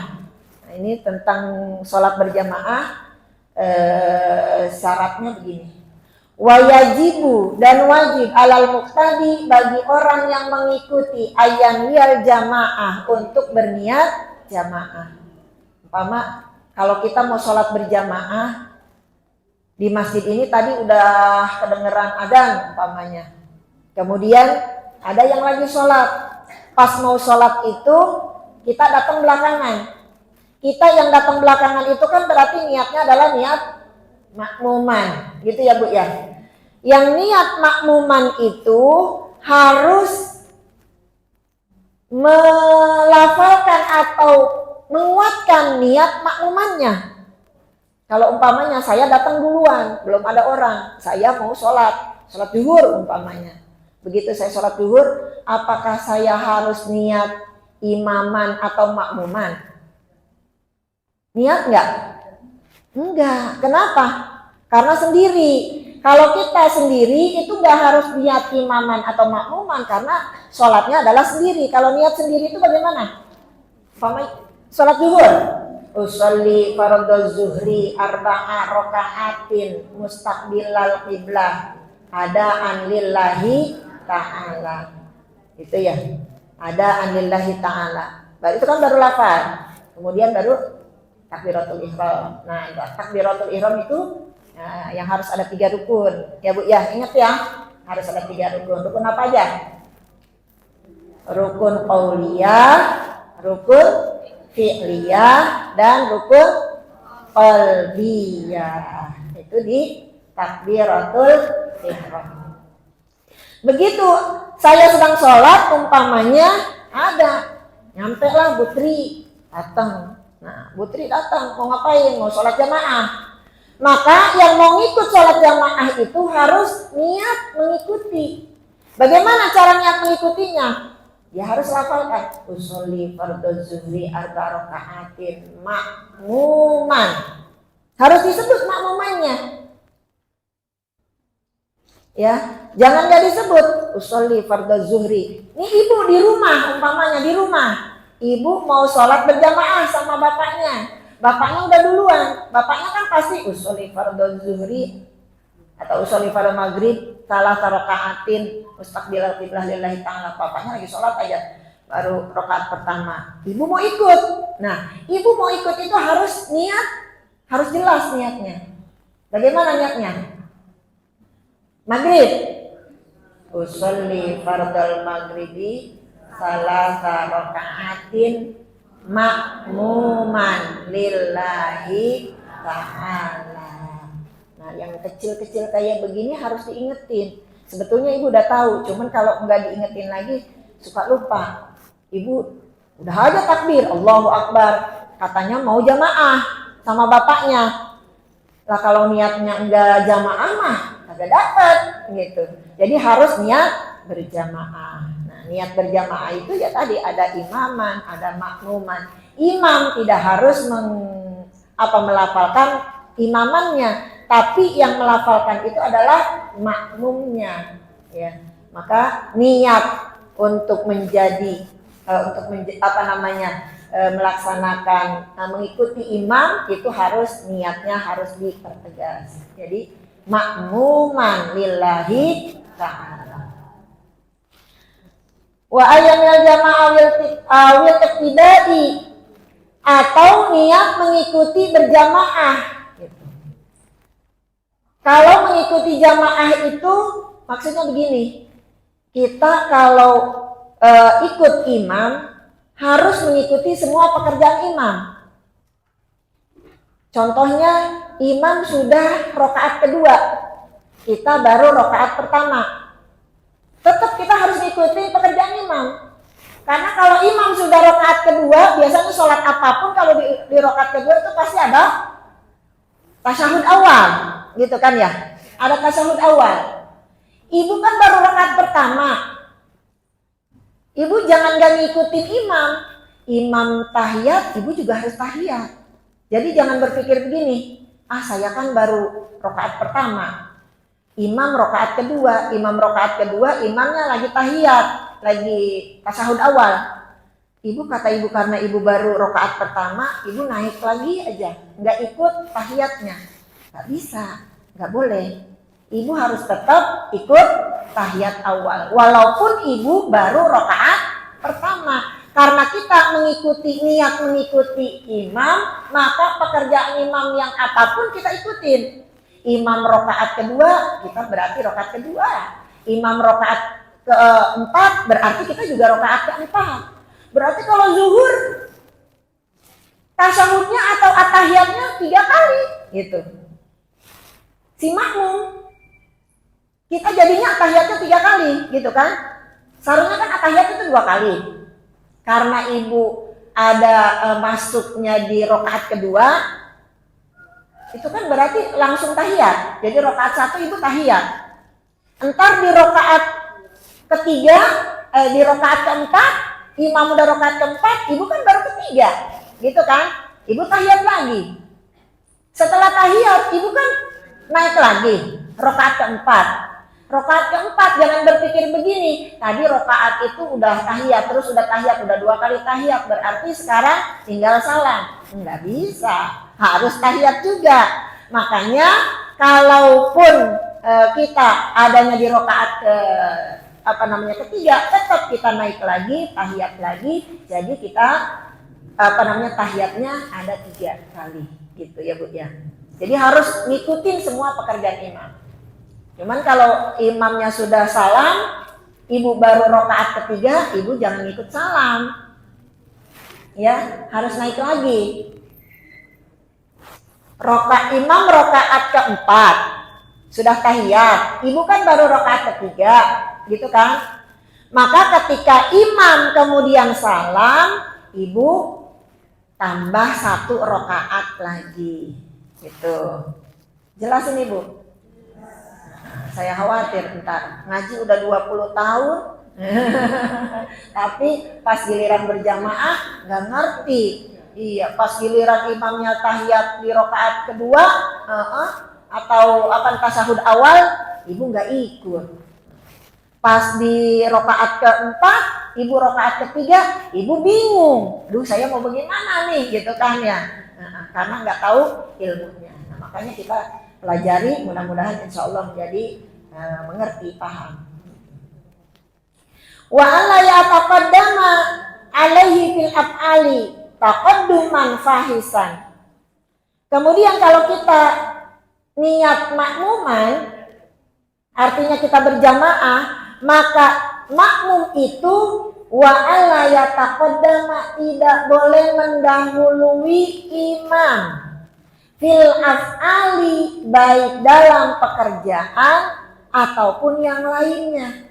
Speaker 2: Nah, ini tentang sholat berjamaah, syaratnya begini. Wa yajibu, dan wajib 'alal muqtadi, bagi orang yang mengikuti ayaniyal jamaah, untuk berniat jamaah. Umpama kalau kita mau sholat berjamaah di masjid ini, tadi udah kedengeran adzan umpamanya. Kemudian ada yang lagi sholat. Pas mau sholat itu kita datang belakangan. Kita yang datang belakangan itu kan berarti niatnya adalah niat makmuman, gitu ya Bu ya. Yang niat makmuman itu harus melafalkan atau menguatkan niat makmumannya. Kalau umpamanya saya datang duluan, belum ada orang, saya mau sholat zuhur umpamanya. Begitu saya sholat zuhur, apakah saya harus niat imaman atau makmuman? Niat enggak? Enggak. Kenapa? Karena sendiri. Kalau kita sendiri itu enggak harus niat imaman atau makmuman, karena sholatnya adalah sendiri. Kalau niat sendiri itu bagaimana? Sholat zuhur. Usolli fardhu zuhri arba'a raka'atin mustaqbilal qiblah adaan lillahi ta'ala. Itu ya. Adaan lillahi ta'ala. Baru itu kan baru lafaz. Kemudian baru takbiratul ihram. Nah, takbiratul ihram itu yang harus ada 3 rukun. Ya Bu ya, ingat ya. Harus ada 3 rukun. Rukun apa aja? Rukun qauliyah, rukun fi'liyah, dan rukun qalbiyah. Itu di takbiratul ihram. Begitu saya sedang sholat umpamanya, ada nyampe lah Putri datang. Nah, Putri datang mau ngapain? Mau sholat jamaah. Maka yang mau ngikut sholat jamaah itu harus niat mengikuti. Bagaimana cara niat mengikutinya? Ya harus lafalkan usolli fardhu zuhri arba raka'atin makmuman. Harus disebut makmumannya. Ya, jangan nggak disebut usolli fardhu zuhri. Ini ibu di rumah, umpamanya di rumah. Ibu mau sholat berjamaah sama bapaknya. Bapaknya udah duluan. Bapaknya kan pasti usolli fardhu zuhri atau usolli fardhu maghrib salah raka'atin mustaqbilal qiblah lillahi ta'ala. Bapaknya lagi sholat aja, baru rakaat pertama. Ibu mau ikut. Nah, ibu mau ikut itu harus niat, harus jelas niatnya. Bagaimana niatnya? Maghrib. Usolli fardhal maghribi salasa raka'atin makmuman lillahi ta'ala. Nah, yang kecil-kecil kayak begini harus diingetin. Sebetulnya ibu udah tahu, cuman kalau nggak diingetin lagi suka lupa. Ibu udah aja takbir, Allahu Akbar, katanya mau jamaah sama bapaknya. Lah kalau niatnya enggak jamaah mah kagak dapat gitu. Jadi harus niat berjamaah. Nah, niat berjamaah itu ya tadi ada imaman, ada makmuman. Imam tidak harus melafalkan imamannya, tapi yang melafalkan itu adalah makmumnya, ya. Maka niat untuk melaksanakan mengikuti imam itu harus niatnya harus dipertegas. Jadi makmuman lillahi ta'ala. Wa ayyamil jama'ah wil iqtidai, atau niat mengikuti berjamaah gitu. Kalau mengikuti jamaah itu maksudnya begini, kita kalau ikut imam harus mengikuti semua pekerjaan imam. Contohnya imam sudah rakaat kedua, kita baru rakaat pertama. Tetap kita harus mengikuti pekerjaan imam. Karena kalau imam sudah rakaat kedua, biasanya sholat apapun kalau di rakaat kedua itu pasti ada tasyahud awal, gitu kan ya? Ada tasyahud awal. Ibu kan baru rakaat pertama. Ibu jangan gak ngikutin imam. Imam tahiyat, ibu juga harus tahiyat. Jadi jangan berpikir begini, saya kan baru rakaat pertama. Imam rakaat kedua, imamnya lagi tahiyat, lagi tasyahud awal. Ibu kata ibu karena ibu baru rakaat pertama, ibu naik lagi aja, nggak ikut tahiyatnya. Nggak bisa, nggak boleh. Ibu harus tetap ikut tahiyat awal, walaupun ibu baru rakaat pertama. Karena kita niat mengikuti imam, maka pekerjaan imam yang apapun kita ikutin. Imam rakaat kedua, kita berarti rakaat kedua. Imam rakaat keempat, berarti kita juga rakaat keempat. Berarti kalau zuhur, tasyahudnya atau atahiyatnya 3 kali, gitu. Si makmum, kita jadinya atahiyatnya 3 kali, gitu kan? Seharusnya kan atahiyat itu 2 kali. Karena ibu ada masuknya di rakaat kedua, itu kan berarti langsung tahiyat. Jadi rakaat 1 ibu tahiyat. Entar di rakaat ketiga, di rakaat keempat, imam udah rakaat keempat, ibu kan baru ketiga, gitu kan? Ibu tahiyat lagi. Setelah tahiyat, ibu kan naik lagi rakaat keempat. Rakaat keempat jangan berpikir begini, tadi rakaat itu udah tahiyat, terus udah tahiyat, udah 2 kali tahiyat, berarti sekarang tinggal salam. Enggak bisa, harus tahiyat juga. Makanya kalaupun kita adanya di rakaat ketiga, tetap kita naik lagi, tahiyat lagi. Jadi kita tahiyatnya ada 3 kali, gitu ya Bu ya. Jadi harus ngikutin semua pekerjaan imam. Cuman kalau imamnya sudah salam, ibu baru rakaat ketiga, ibu jangan ikut salam. Ya, harus naik lagi. Imam rakaat keempat, sudah tahiyat. Ibu kan baru rakaat ketiga, gitu kan? Maka ketika imam kemudian salam, ibu tambah 1 rakaat lagi. Gitu. Jelasin Ibu? Saya khawatir ntar ngaji udah 20 tahun tapi pas giliran berjamaah nggak ngerti. Iya, pas giliran imamnya tahiyat di rakaat kedua atau tasyahud awal, ibu nggak ikut. Pas di rakaat keempat, ibu rakaat ketiga, ibu bingung. Duh, saya mau bagaimana nih, gitu kan ya? Karena nggak tahu ilmunya. Nah, makanya kita pelajari, mudah-mudahan insya Allah menjadi mengerti, paham. Wa alla yataqaddama alaihi fil af'ali taqadduman fahisan. Kemudian kalau kita niat makmuman, artinya kita berjamaah, maka makmum itu wa alla yataqaddama, tidak boleh mendahului imam fil af'ali, baik dalam pekerjaan ataupun yang lainnya.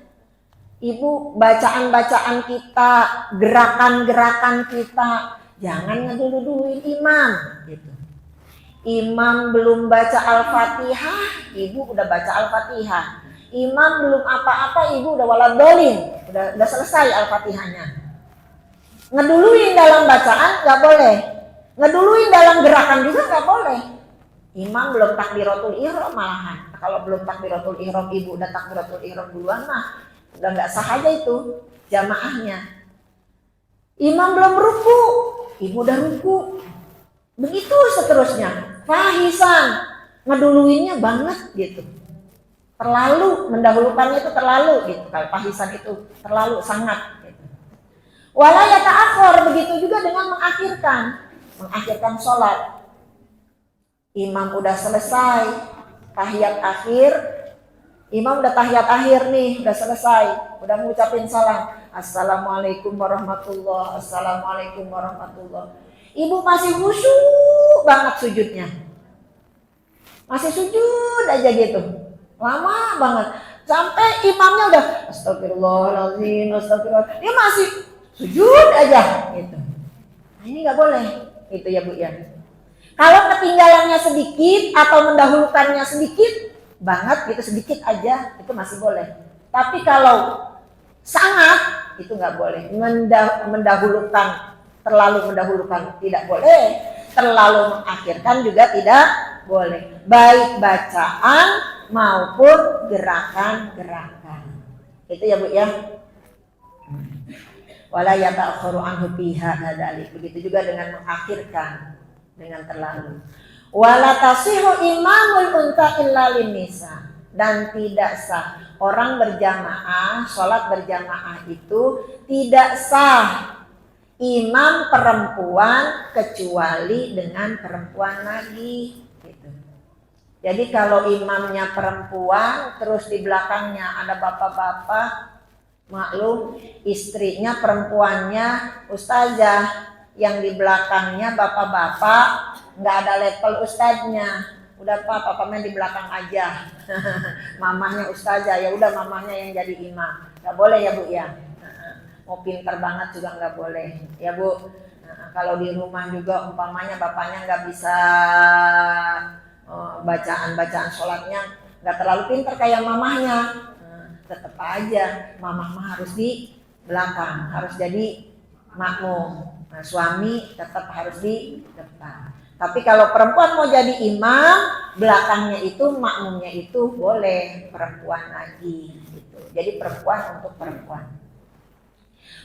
Speaker 2: Ibu, bacaan-bacaan kita, gerakan-gerakan kita, jangan ngedulu-duluin imam gitu. Imam belum baca Al-Fatihah, ibu udah baca Al-Fatihah. Imam belum apa-apa, ibu udah waladolin, udah selesai Al-Fatihahnya. Ngeduluin dalam bacaan nggak boleh, ngeduluin dalam gerakan juga nggak boleh. Imam belum takbiratul ihram malahan. Kalau belum takbiratul ihram, ibu udah takbiratul ihram duluan mah udah nggak sah aja itu jamaahnya. Imam belum ruku, ibu udah ruku. Begitu seterusnya. Fahisan, ngeduluinnya banget gitu. Terlalu mendahulukannya itu terlalu gitu. Kalau fahisan itu terlalu sangat gitu. Wala yata'akhir, begitu juga dengan mengakhirkan sholat. Imam udah selesai tahiyat akhir, imam udah tahiyat akhir nih, udah selesai, udah ngucapin salam, assalamualaikum warahmatullah, assalamualaikum warahmatullah. Ibu masih khusyuk banget sujudnya, masih sujud aja gitu, lama banget, sampai imamnya udah astagfirullahaladzim, astagfirullah, dia masih sujud aja gitu. Nah, ini nggak boleh, gitu ya Bu ya. Kalau ketinggalannya sedikit atau mendahulukannya sedikit banget gitu, sedikit aja, itu masih boleh. Tapi kalau sangat, itu nggak boleh. Mendahulukan, terlalu mendahulukan tidak boleh. Terlalu mengakhirkan juga tidak boleh. Baik bacaan maupun gerakan-gerakan. Itu ya Bu ya. Wala yata'akhkharu anhu biha hadzalik. Begitu juga dengan mengakhirkan, dengan terlalu. Wala tasihu imamul unta illa linnisa, dan tidak sah orang berjamaah, sholat berjamaah itu tidak sah imam perempuan kecuali dengan perempuan lagi gitu. Jadi kalau imamnya perempuan terus di belakangnya ada bapak-bapak, maklum istrinya perempuannya ustazah, yang di belakangnya bapak-bapak, nggak ada level ustadznya. Udah papa main di belakang aja. Mamahnya ustazah, ya udah mamahnya yang jadi imam. Nggak boleh ya Bu ya. Mau pinter banget juga nggak boleh ya Bu. Kalau di rumah juga umpamanya bapaknya nggak bisa bacaan sholatnya nggak terlalu pinter kayak mamahnya, tetap aja mamah harus di belakang, harus jadi makmum. Nah, suami tetap harus di depan. Tapi kalau perempuan mau jadi imam, belakangnya itu makmumnya itu boleh perempuan lagi gitu. Jadi perempuan untuk perempuan.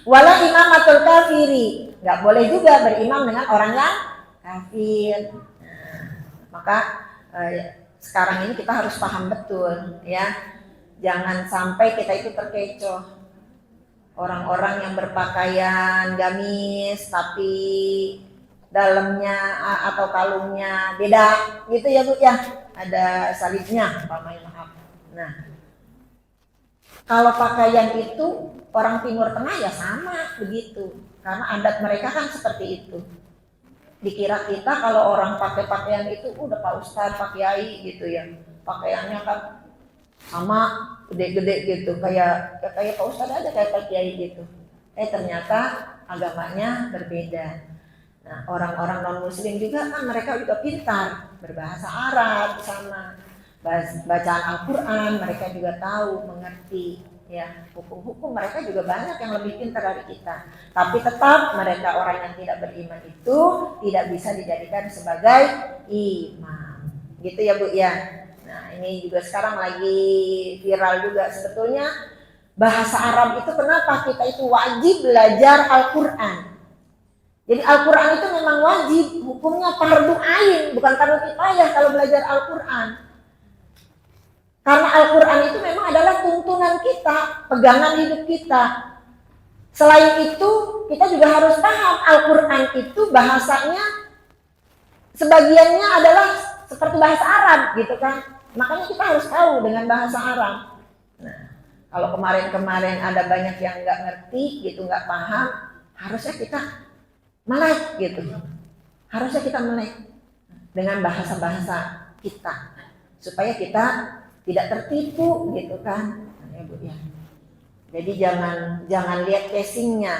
Speaker 2: Wala imamatul kafiri, nggak boleh juga berimam dengan orang yang kafir. Nah, maka sekarang ini kita harus paham betul ya. Jangan sampai kita itu terkecoh. Orang-orang yang berpakaian gamis tapi dalamnya atau kalungnya beda gitu ya Bu ya, ada salibnya umpamanya, maaf. Nah, kalau pakaian itu orang Timur Tengah ya sama begitu, karena adat mereka kan seperti itu. Dikira kita kalau orang pakai pakaian itu udah Pak Ustadz, Pak Kiai gitu ya, pakaiannya kan sama gede-gede gitu, kayak Pak Ustadz aja, kayak Pak Kiai gitu. Ternyata agamanya berbeda. Nah, orang-orang non muslim juga kan mereka juga pintar berbahasa Arab sama bacaan Al-Quran, mereka juga tahu, mengerti ya, hukum-hukum mereka juga banyak yang lebih pintar dari kita. Tapi tetap mereka orang yang tidak beriman itu tidak bisa dijadikan sebagai imam. Gitu ya Bu ya. Nah, ini juga sekarang lagi viral juga sebetulnya bahasa Arab itu, kenapa kita itu wajib belajar Al-Quran. Jadi Al-Quran itu memang wajib, hukumnya fardu ain, bukan fardu kifayah kalau belajar Al-Quran. Karena Al-Quran itu memang adalah tuntunan kita, pegangan hidup kita. Selain itu kita juga harus paham Al-Quran itu bahasanya sebagiannya adalah seperti bahasa Arab gitu kan. Makanya kita harus tahu dengan bahasa Arab. Nah, kalau kemarin-kemarin ada banyak yang nggak ngerti gitu, nggak paham, harusnya kita melek gitu. Harusnya kita melek dengan bahasa-bahasa kita supaya kita tidak tertipu gitu kan, ya Bu ya. Jadi jangan lihat casingnya,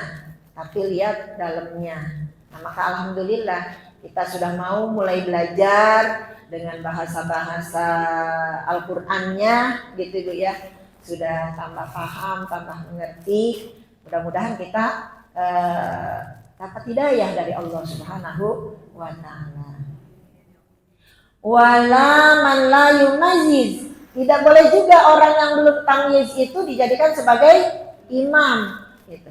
Speaker 2: tapi lihat dalamnya. Nah, maka alhamdulillah kita sudah mau mulai belajar dengan bahasa-bahasa Al-Qur'annya gitu Bu ya. Sudah tambah paham, tambah mengerti. Mudah-mudahan kita dapat hidayah dari Allah Subhanahu wa taala. Wala man la yumayyiz. Tidak boleh juga orang yang belum tamyiz itu dijadikan sebagai imam gitu.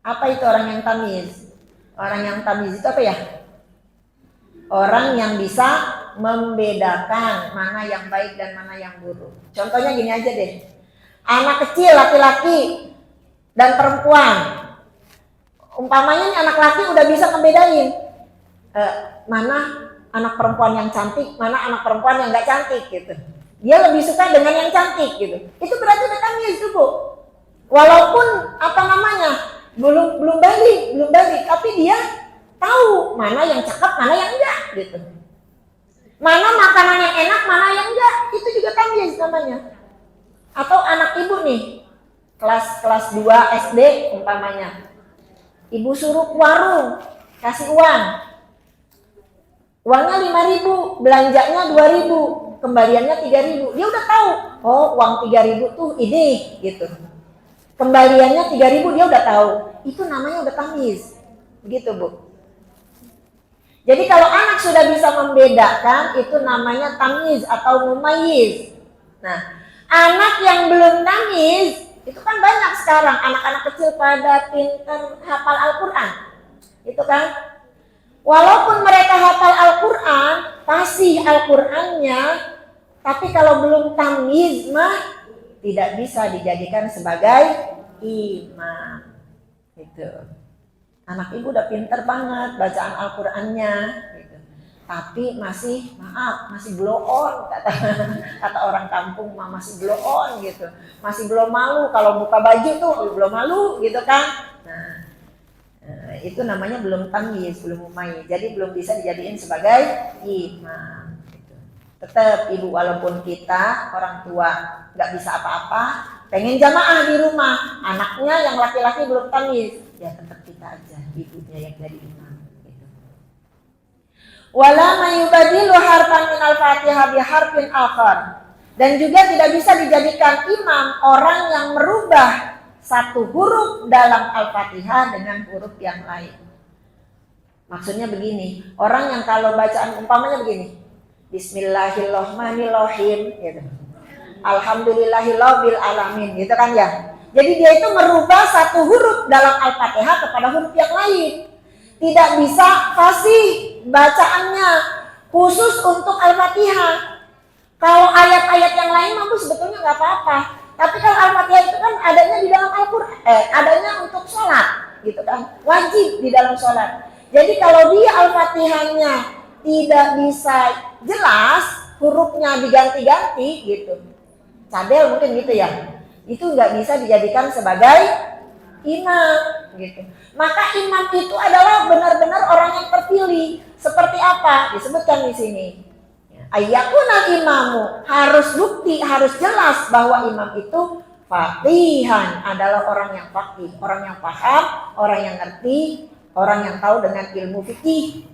Speaker 2: Apa itu orang yang tamyiz? Orang yang tamyiz itu apa ya? Orang yang bisa membedakan mana yang baik dan mana yang buruk. Contohnya gini aja deh. Anak kecil laki-laki dan perempuan. Umpamanya nih anak laki udah bisa ngebedain mana anak perempuan yang cantik, mana anak perempuan yang gak cantik gitu. Dia lebih suka dengan yang cantik gitu. Itu berarti udah tamyiz tuh Bu. Walaupun apa namanya belum balik, tapi dia tahu mana yang cakep, mana yang enggak gitu. Mana makanan yang enak, mana yang enggak, itu juga tamyiz namanya. Atau anak ibu nih, kelas 2 SD umpamanya. Ibu suruh ke warung, kasih uang. Uangnya 5.000, belanjanya 2.000, kembaliannya 3.000. Dia udah tahu, oh uang 3.000 tuh ini gitu. Kembaliannya 3.000 dia udah tahu. Itu namanya udah tamyiz. Begitu Bu. Jadi kalau anak sudah bisa membedakan itu namanya tamyiz atau mumayyiz. Nah, anak yang belum tamyiz itu kan banyak sekarang anak-anak kecil pada pintar hafal Al-Qur'an. Itu kan. Walaupun mereka hafal Al-Qur'an, fasih Al-Qur'annya, tapi kalau belum tamyiz mah tidak bisa dijadikan sebagai imam. Gitu. Anak ibu udah pinter banget bacaan Al-Qur'annya gitu. Tapi masih blow on kata orang kampung mah masih blow on gitu. Masih belum malu kalau buka baju tuh belum malu gitu kan. Nah, itu namanya belum tamyiz, belum mumayyiz. Jadi belum bisa dijadiin sebagai imam gitu. Tetap ibu walaupun kita orang tua nggak bisa apa-apa, pengen jamaah di rumah, anaknya yang laki-laki belum tamyiz, ya tetap kita aja ibunya yang jadi imam gitu. Wala mayubadilu harfan minal Fatihah bi harfin akhar. Dan juga tidak bisa dijadikan imam orang yang merubah satu huruf dalam Al-Fatihah dengan huruf yang lain. Maksudnya begini, orang yang kalau bacaan umpamanya begini, Bismillahirrahmanirrahim gitu. Alhamdulillahirabbil alamin gitu kan ya. Jadi dia itu merubah satu huruf dalam Al-Fatihah kepada huruf yang lain. Tidak bisa fasih bacaannya khusus untuk Al-Fatihah. Kalau ayat-ayat yang lain mampu sebetulnya nggak apa-apa. Tapi kalau Al-Fatihah itu kan adanya di dalam Al-Qur'an, adanya untuk sholat gitu kan. Wajib di dalam sholat. Jadi kalau dia Al-Fatihahnya tidak bisa jelas, hurufnya diganti-ganti gitu. Cadel mungkin gitu ya. Itu nggak bisa dijadikan sebagai imam gitu. Maka imam itu adalah benar-benar orang yang terpilih. Seperti apa? Disebutkan di sini. Ayyakunal imamu, harus bukti, harus jelas bahwa imam itu faqihan, adalah orang yang faqih, orang yang paham, orang yang ngerti, orang yang tahu dengan ilmu fikih.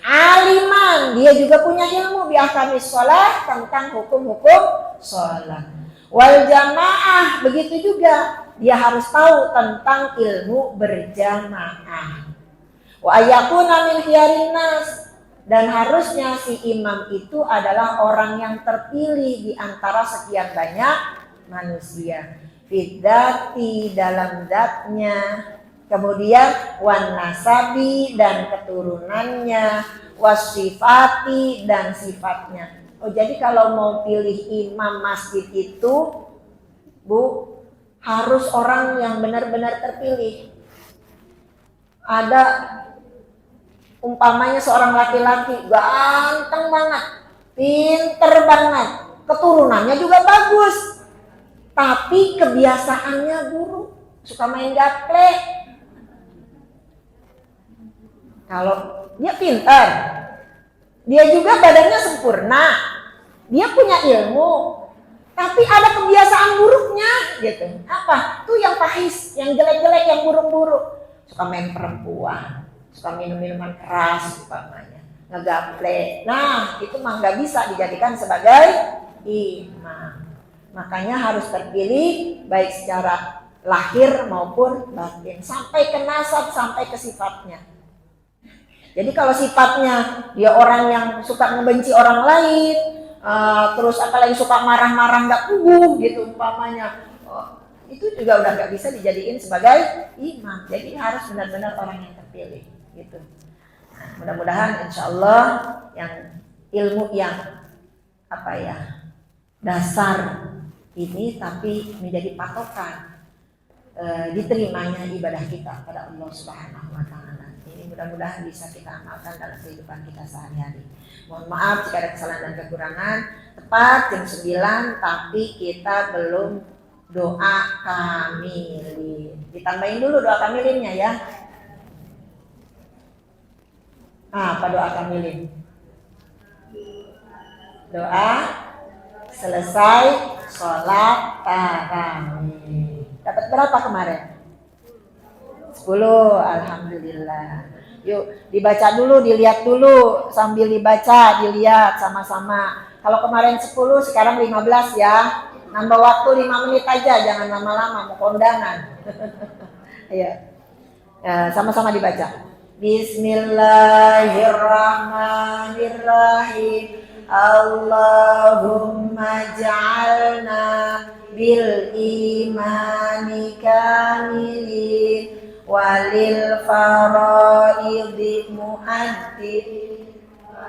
Speaker 2: Aliman, dia juga punya ilmu bi ahkamis shalah, tentang hukum-hukum shalah. Wal jamaah, begitu juga dia harus tahu tentang ilmu berjamaah. Wa ayyakuna min khiyarin nas, dan harusnya si imam itu adalah orang yang terpilih di antara sekian banyak manusia. Fiddati, dalam zatnya, kemudian wan nasabi, dan keturunannya, wasifati, dan sifatnya. Oh, jadi kalau mau pilih imam masjid itu, Bu, harus orang yang benar-benar terpilih. Ada umpamanya seorang laki-laki ganteng banget, pinter banget, keturunannya juga bagus, tapi kebiasaannya buruk, suka main gaple. Kalau dia pinter, dia juga badannya sempurna, dia punya ilmu, tapi ada kebiasaan buruknya gitu. Apa? Tuh yang pahis, yang jelek-jelek, yang buruk-buruk. Suka main perempuan, suka minum minuman keras umpamanya, ngegaple. Nah, itu mah nggak bisa dijadikan sebagai imam. Makanya harus terpilih baik secara lahir maupun batin, sampai ke nasab, sampai ke sifatnya. Jadi kalau sifatnya dia orang yang suka membenci orang lain, terus apalagi suka marah-marah nggak puguh gitu umpamanya, itu juga udah nggak bisa dijadiin sebagai imam. Jadi harus benar-benar orang yang terpilih gitu. Nah, mudah-mudahan insya Allah yang ilmu yang dasar ini tapi menjadi patokan diterimanya ibadah kita pada Allah Subhanahu wa taala. Ini mudah-mudahan bisa kita amalkan dalam kehidupan kita sehari-hari. Mohon maaf jika ada kesalahan dan kekurangan. Tepat jam 9 tapi kita belum doa kamilin. Ditambahin dulu doa kamilinnya ya. Apa doa kamilin? Doa selesai sholat tarawih. Dapat berapa kemarin? 10, alhamdulillah. Yuk dibaca dulu, dilihat dulu, sambil dibaca, dilihat sama-sama. Kalau kemarin 10, sekarang 15 ya. Nambah waktu 5 menit aja, jangan lama-lama, mau kondangan. Ayo, sama-sama dibaca. Bismillahirrahmanirrahim. Allahumma ja'alna bil imani kamilin walil faraidi mu'addin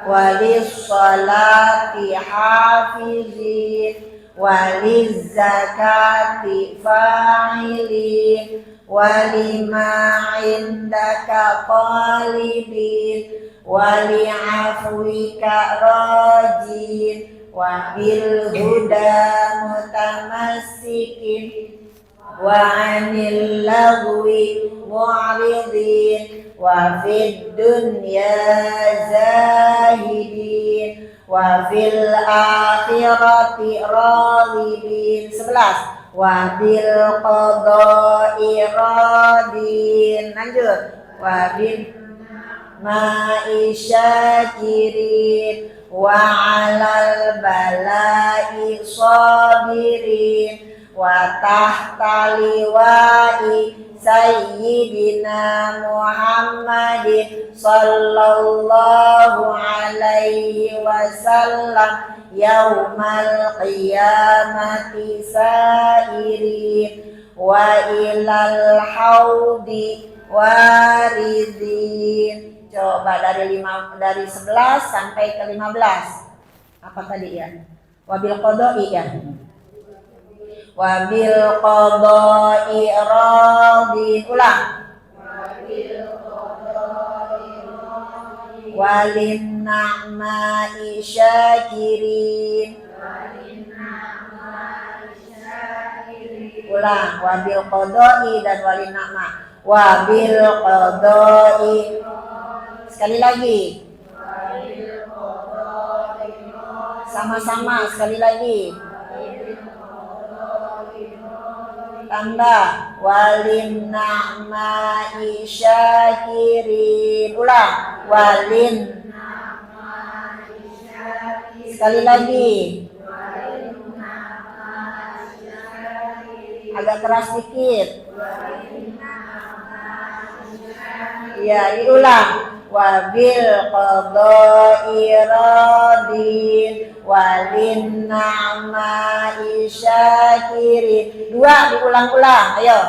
Speaker 2: walis salati hafizin waliz zakati fa'ilin walima indaka qalibin wali'afwika rajin wabil huda mutamassikin wa anil lagwi mu'ridin wa fid dunya zahidin wa fil akhirati radibin. 11 wa bil qada'i radin. Lanjut. Wa bil ma'isyakirin wa 'alal bala'i sabirin wa tahta liwa'i sayyidina Muhammadin sallallahu alaihi wasallam yaumal qiyamati sairin wa ilal haudi waridin. Coba dari 11 sampai ke 15. Apa tadi ya? Wabil qada'i ya. Wabil qada'i radin. Ulang. Wabil qada'i radin. Walin na'ma'i syakirin. Walin na'ma'i syakirin. Ulang. Wabil qada'i dan walin na'ma. Wabil qada'i. Sekali lagi. Sama-sama sekali lagi. Tambah walin na'ma'i syakirin. Ulang. Walin na'ma'i syakirin. Sekali lagi. Agak keras dikit. Ya, diulang. Wabil qada'i radin walin na'ma'i syakirin. 2 diulang-ulang. Ayo.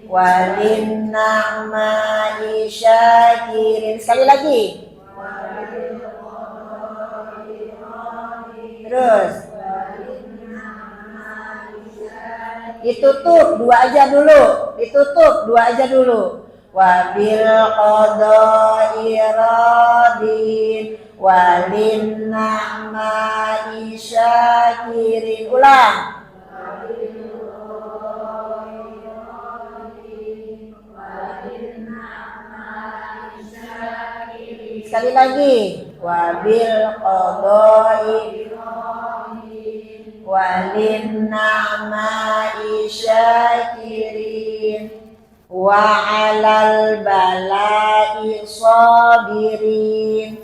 Speaker 2: Walin na'ma'i syakirin. Sekali lagi. Terus. Ditutup 2 aja dulu. Ditutup 2 aja dulu. Wabil qada'i radin walin na'ma'i syakirin. Ulang. Sekali lagi. Wabil qada'i walin na'ma'i syakirin wa 'alal bala'i sabirin.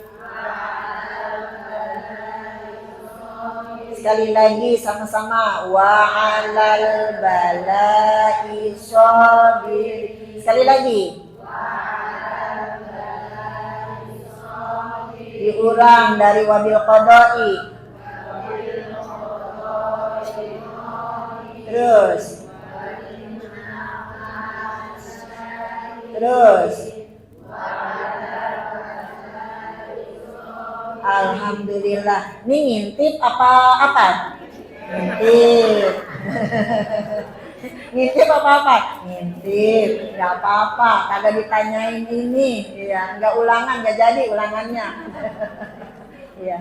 Speaker 2: Sekali lagi sama-sama, wa 'alal bala'i sabirin. Sekali lagi. Diulang dari wabil qada'i. Terus. Alhamdulillah. Ini ngintip apa? Ngintip. Ngintip apa? Ngintip. Gak apa-apa. Kagak ditanyain ini. Ya, nggak ulangan, nggak jadi ulangannya. Ya,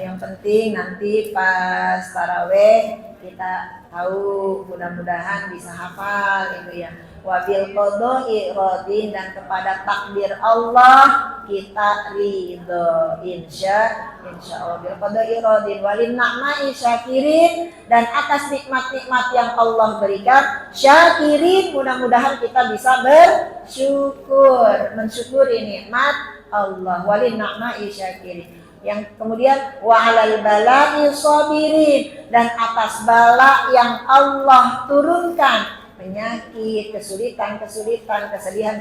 Speaker 2: yang penting nanti pas taraweh kita tahu, mudah-mudahan bisa hafal itu ya. Wabil qada'i radin, dan kepada takdir Allah kita ridho, insya Allah. Bil qada'i radin walin na'mai syakirin, dan atas nikmat-nikmat yang Allah berikan syakirin, mudah-mudahan kita bisa bersyukur, mensyukuri nikmat Allah. Walin na'mai syakirin. Yang kemudian wa 'alal bala'i sabirin, dan atas bala yang Allah turunkan, penyakit, kesulitan, kesedihan,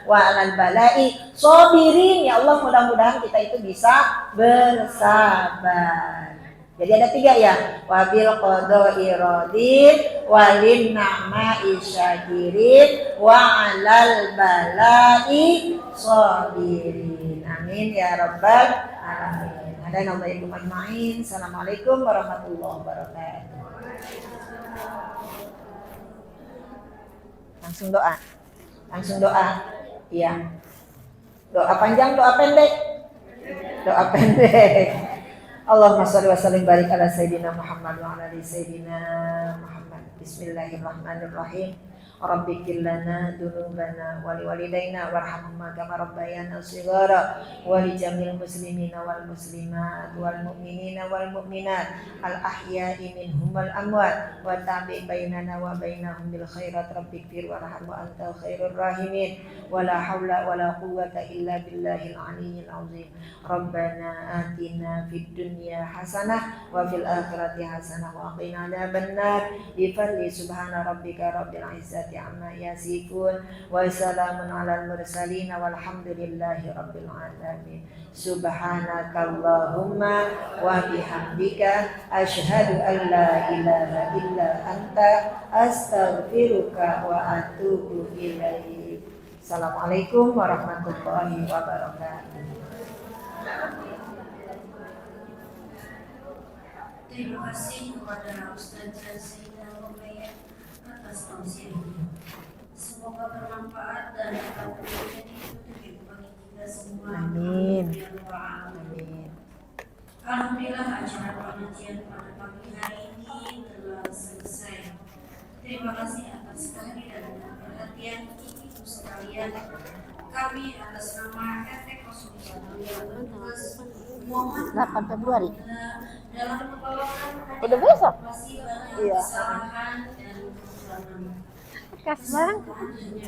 Speaker 2: wa 'alal bala'i sabirin, ya Allah, mudah-mudahan kita itu bisa bersabar. Jadi ada 3 ya, wabil qada'i radin, walin na'ma'i syakirin, wa 'alal bala'i sabirin. Amin ya rabbal alamin. Ada nama yang majma'in. Assalamualaikum warahmatullahi wabarakatuh. Langsung doa. Iya. Doa panjang, doa pendek. Allahumma shalli wa sallim barik ala sayyidina Muhammad wa ala ali sayyidina Muhammad. Bismillahirrahmanirrahim. Rabbikir lana dunubana wa liwalidayna warhamhuma kama rabbayana shighara, wa li jamil muslimina wal muslimat wal mu'minina wal mu'minat al ahya'i minhum wal amwat, wa tabi' bainana wa bainahum bil khairat. Rabbikir warham wa anta khairur rahimin, wa la haula wa la quwwata illa billahil aliyyil azim. Rabbana atina fid dunya hasanah wa fil akhirati hasanah wa qina adzabannar. Bi fadli subhana rabbika rabbil izzati amma yasifun, wa salamun alal mursalin, walhamdulillahi rabbil alamin. Subhanakallahumma wa bihamdika asyhadu an la ilaha illa anta astaghfiruka wa atubu ilaik. Assalamualaikum warahmatullahi wabarakatuh.
Speaker 1: Terima kasih kepada Ustazah Sayyidah Ruqayyah atas tausiahnya. Semoga bermanfaat dan dapat menjadi petunjuk bagi kita semua.
Speaker 2: Amin.
Speaker 1: Amin. Alhamdulillah, acara pengajian pada pagi hari ini telah selesai. Terima kasih atas kehadiran dan perhatian ibu sekalian. Kami atas nama RT 01 yang bertugas Muhammad
Speaker 2: 8 Februari.
Speaker 1: dalam membawakan
Speaker 2: Udah besok?
Speaker 1: masih banyak
Speaker 2: Iya.
Speaker 1: kesalahan dan kekurangan.
Speaker 2: Kas barang.
Speaker 1: Hanya